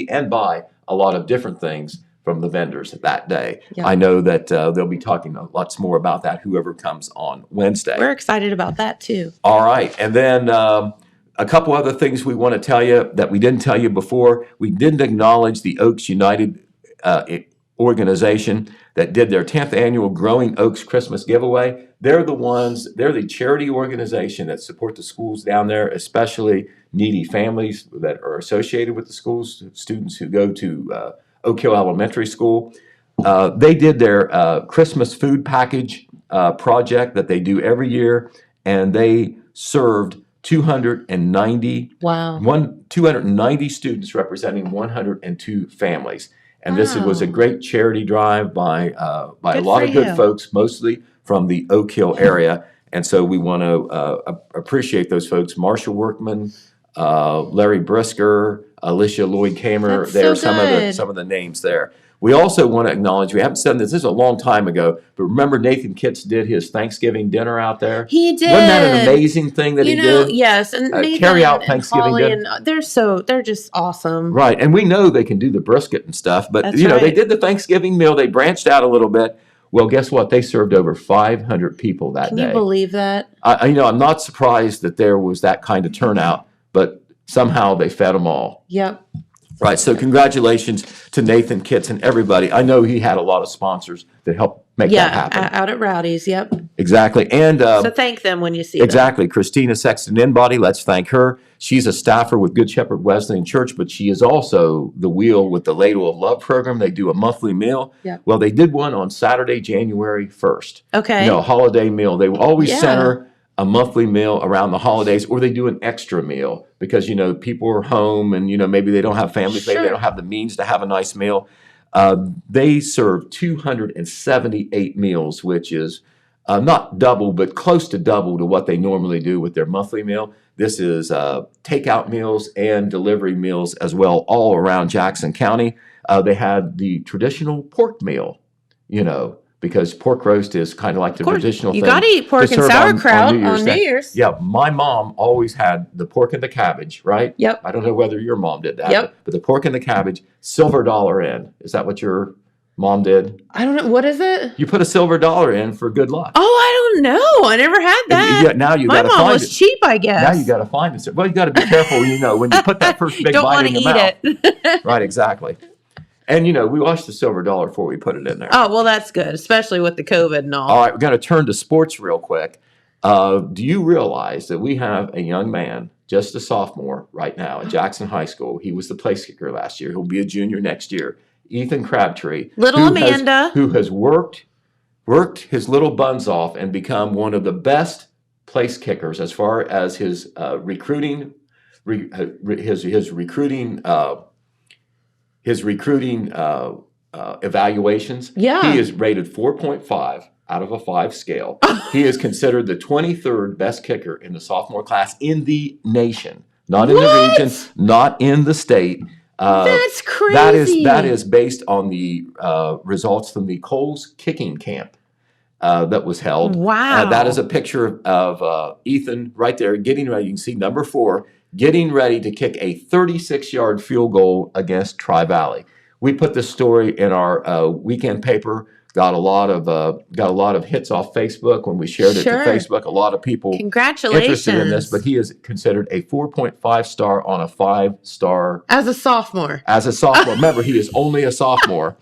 and buy a lot of different things from the vendors that day. Yeah. I know that they'll be talking lots more about that, whoever comes on Wednesday. We're excited about that too. All right. And then a couple other things we want to tell you that we didn't tell you before. We didn't acknowledge the Oaks United organization that did their 10th annual Growing Oaks Christmas giveaway. They're the charity organization that support the schools down there, especially needy families that are associated with the schools, students who go to Oak Hill Elementary School. They did their Christmas food package project that they do every year, and they served 290 students representing 102 families. And this was a great charity drive by a lot of good folks, mostly from the Oak Hill area. And so we want to appreciate those folks. Marsha Workman, Larry Brisker, Alicia Lloyd Kamer. There are some of the names there. We also want to acknowledge, we haven't said this is a long time ago, but remember Nathan Kitts did his Thanksgiving dinner out there? He did. Wasn't that an amazing thing that he did? Yes. And Nathan carry out and Thanksgiving Holly dinner. they're just awesome. Right. And we know they can do the brisket and stuff, but That's they right. did the Thanksgiving meal. They branched out a little bit. Well, guess what? They served over 500 people that Can day. you believe that? I'm not surprised that there was that kind of turnout, but somehow they fed them all. Yep. Right. So congratulations to Nathan Kitts and everybody. I know he had a lot of sponsors that helped make that happen. Out at Rowdy's. Yep. Exactly. And So thank them when you see them. exactly. Christina Sexton Inbody, let's thank her. She's a staffer with Good Shepherd Wesleyan Church, but she is also the wheel with the Ladle of Love program. They do a monthly meal. Yep. Well, they did one on Saturday, January 1st. Okay. A holiday meal. They will always Yeah. center a monthly meal around the holidays, or they do an extra meal because, people are home and, maybe they don't have families, maybe they Sure. don't have the means to have a nice meal. They serve 278 meals, which is not double, but close to double to what they normally do with their monthly meal. This is takeout meals and delivery meals as well, all around Jackson County. They had the traditional pork meal, because pork roast is kind of like the traditional thing. You got to eat pork to and serve sauerkraut on New Day. Year's. Yeah, my mom always had the pork and the cabbage, right? Yep. I don't know whether your mom did that. Yep. But the pork and the cabbage, silver dollar in. Is that what your mom did? I don't know. What is it? You put a silver dollar in for good luck. Oh, I don't know. I never had that. Yeah, now you My got to mom find was it. cheap, I guess. Now you got to find it. Well, you got to be careful, when you put that first big Don't bite want in to your eat mouth. it. Right, exactly. And, we watched the silver dollar before we put it in there. Oh, well, that's good, especially with the COVID and all. All right, we're going to turn to sports real quick. Do you realize that we have a young man, just a sophomore right now at Jackson High School? He was the place kicker last year. He'll be a junior next year. Ethan Crabtree. Little Amanda. Who has worked his little buns off and become one of the best place kickers as far as his recruiting evaluations. Yeah. He is rated 4.5 out of a 5 scale. He is considered the 23rd best kicker in the sophomore class in the nation, not in the region, not in the state. That's crazy. That is based on the results from the Coles kicking camp that was held. Wow. That is a picture of Ethan right there getting ready. You can see number 4 getting ready to kick a 36-yard field goal against Tri-Valley. We put this story in our weekend paper. Got a lot of hits off Facebook when we shared it to Facebook. A lot of people interested in this, but he is considered a 4.5 star on a 5-star as a sophomore. Remember, he is only a sophomore,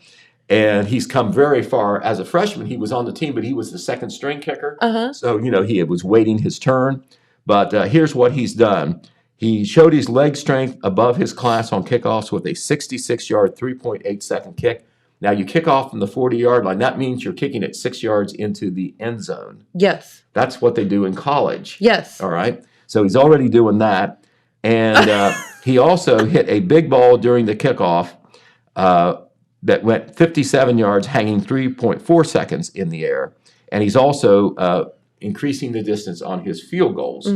and he's come very far. As a freshman, he was on the team, but he was the second string kicker. So he was waiting his turn. But here's what he's done. He showed his leg strength above his class on kickoffs with a 66-yard, 3.8-second kick. Now you kick off from the 40-yard line. That means you're kicking it 6 yards into the end zone. Yes. That's what they do in college. Yes. All right. So he's already doing that. And he also hit a big ball during the kickoff that went 57 yards, hanging 3.4 seconds in the air. And he's also increasing the distance on his field goals.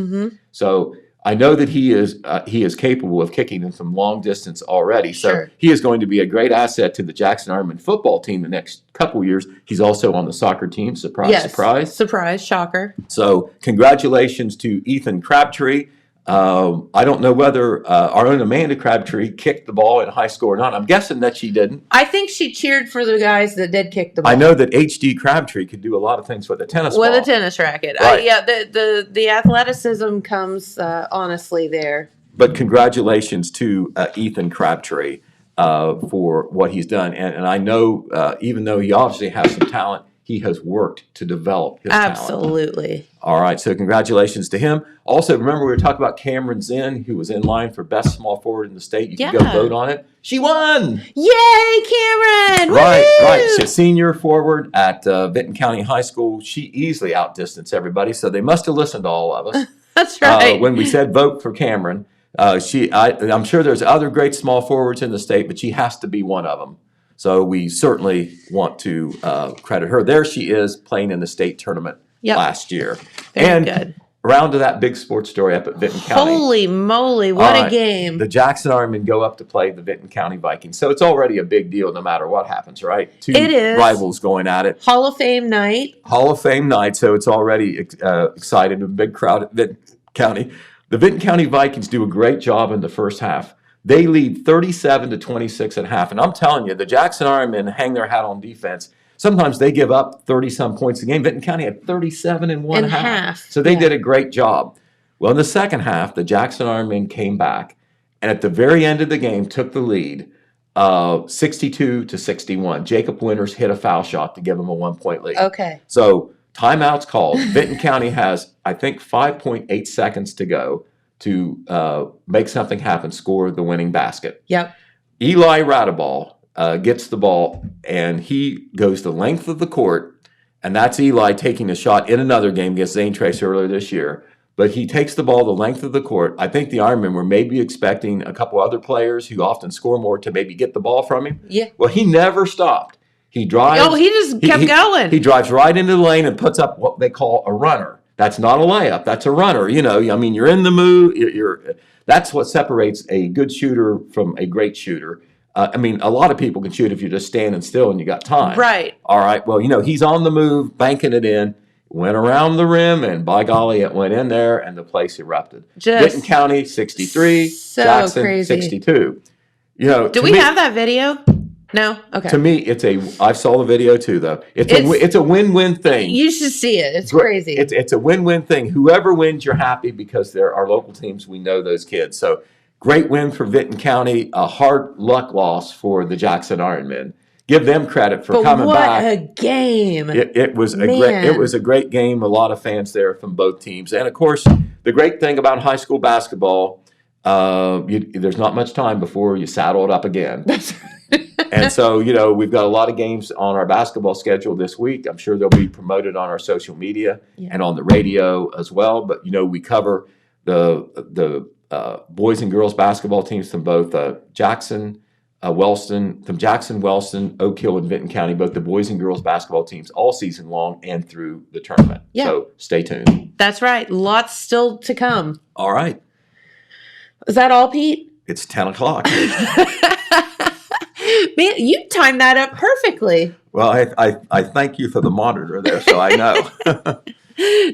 So I know that he is capable of kicking them from long distance already. So Sure. he is going to be a great asset to the Jackson Ironman football team the next couple years. He's also on the soccer team. Surprise, Yes. surprise. Surprise, shocker. So congratulations to Ethan Crabtree. I don't know whether our own Amanda Crabtree kicked the ball in high school or not. I'm guessing that she didn't. I think she cheered for the guys that did kick the ball. I know that H.D. Crabtree could do a lot of things with a tennis ball. With a tennis racket. Right. Yeah, the athleticism comes honestly there. But congratulations to Ethan Crabtree for what he's done. And I know, even though he obviously has some talent, he has worked to develop his talent. Absolutely. All right, so congratulations to him. Also, remember we were talking about Cameron Zinn, who was in line for best small forward in the state. You can go Yeah. vote on it. She won! Yay, Cameron! Right, Woo! right. She's a senior forward at Vinton County High School. She easily outdistanced everybody, so they must have listened to all of us. That's right. When we said vote for Cameron. I'm sure there's other great small forwards in the state, but she has to be one of them. So we certainly want to credit her. There she is playing in the state tournament last year. Very good. Around to that big sports story up at Vinton County. Holy moly, what All a right, game. The Jackson Ironmen go up to play the Vinton County Vikings. So it's already a big deal no matter what happens, right? Two It is. rivals going at it. Hall of Fame night. Hall of Fame night, so it's already excited, a big crowd at Vinton County. The Vinton County Vikings do a great job in the first half. They lead 37-26 at half. And I'm telling you, the Jackson Ironmen hang their hat on defense. Sometimes they give up 30-some points a game. Vinton County had 37 in one half. So they did a great job. Well, in the second half, the Jackson Ironmen came back, and at the very end of the game took the lead 62-61. Jacob Winters hit a foul shot to give them a 1-point lead. Okay. So timeout's called. Vinton County has, I think, 5.8 seconds to go to make something happen, score the winning basket. Yep. Eli Radaball gets the ball, and he goes the length of the court, and that's Eli taking a shot in another game against Zane Trace earlier this year. But he takes the ball the length of the court. I think the Ironmen were maybe expecting a couple other players who often score more to maybe get the ball from him. Yeah. Well, he never stopped. He drives. Oh, he just kept going. He drives right into the lane and puts up what they call a runner. That's not a layup. That's a runner. You know, I mean, you're in the move. That's what separates a good shooter from a great shooter. I mean, a lot of people can shoot if you're just standing still and you got time. Right. All right. Well, you know, he's on the move, banking it in, went around the rim, and by golly, it went in there, and the place erupted. Vinton County, 63, so Jackson, crazy. 62. You know, Do we have that video? No? Okay. To me, I saw the video too, though. It's a win-win thing. You should see it. It's crazy. It's a win-win thing. Whoever wins, you're happy because they're our local teams. We know those kids. So great win for Vinton County. A hard luck loss for the Jackson Ironmen. Give them credit for coming back. What a game! It was a great game. A lot of fans there from both teams, and of course, the great thing about high school basketball, there's not much time before you saddle it up again. And so, you know, we've got a lot of games on our basketball schedule this week. I'm sure they'll be promoted on our social media and on the radio as well. But, you know, we cover the boys and girls basketball teams from both Jackson, Wellston, Oak Hill, and Vinton County, both the boys and girls basketball teams all season long and through the tournament. Yeah. So stay tuned. That's right. Lots still to come. All right. Is that all, Pete? It's 10 o'clock. Man, you timed that up perfectly. Well, I thank you for the monitor there, so I know.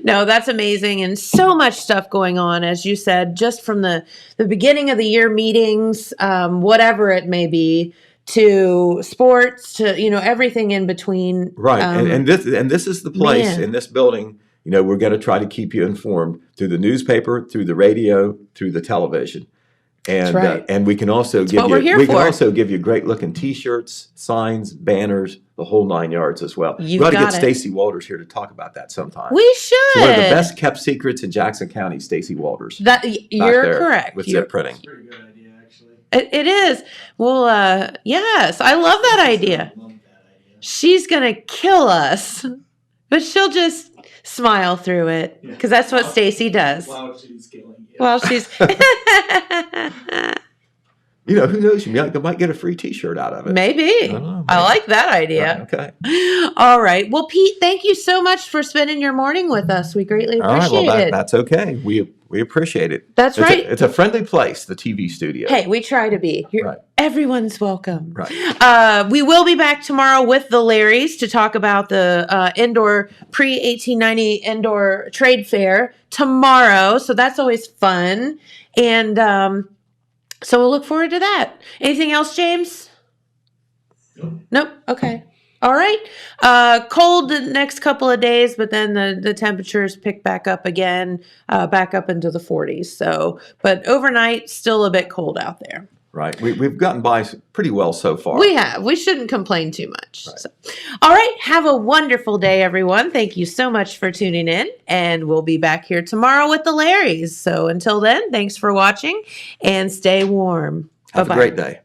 No, that's amazing. And so much stuff going on, as you said, just from the beginning of the year meetings, whatever it may be, to sports, to, you know, everything in between. Right. And this is the place man. in this building. You know, we're going to try to keep you informed through the newspaper, through the radio, through the television. And That's right. And we can also That's what we're here for. give you great looking T-shirts, signs, banners, the whole 9 yards as well. You've we ought to got get it. Stacy Walters here to talk about that sometime. We should. She's one of the best kept secrets in Jackson County, Stacy Walters. You're correct. With zip printing. Pretty good idea, actually. It is. Well, yes, I love that idea. Love that. she's going to kill us, but she'll just smile through it because that's what Stacy does. While she's killing you. Well, she's. You know, who knows? You might get a free T-shirt out of it. Maybe. I like that idea. Okay. All right. Well, Pete, thank you so much for spending your morning with us. We greatly appreciate it. That's okay. We appreciate it. That's right. It's a friendly place, the TV studio. Hey, we try to be. Right. Everyone's welcome. Right. We will be back tomorrow with the Larrys to talk about the indoor pre-1890 indoor trade fair tomorrow. So that's always fun. And so we'll look forward to that. Anything else, James? Nope. Okay. All right. Cold the next couple of days, but then the temperatures pick back up again, back up into the 40s. So, but overnight, still a bit cold out there. Right. We've gotten by pretty well so far. We have. We shouldn't complain too much. Right. So, all right. Have a wonderful day, everyone. Thank you so much for tuning in. And we'll be back here tomorrow with the Larrys. So until then, thanks for watching and stay warm. Have Bye-bye. a great day.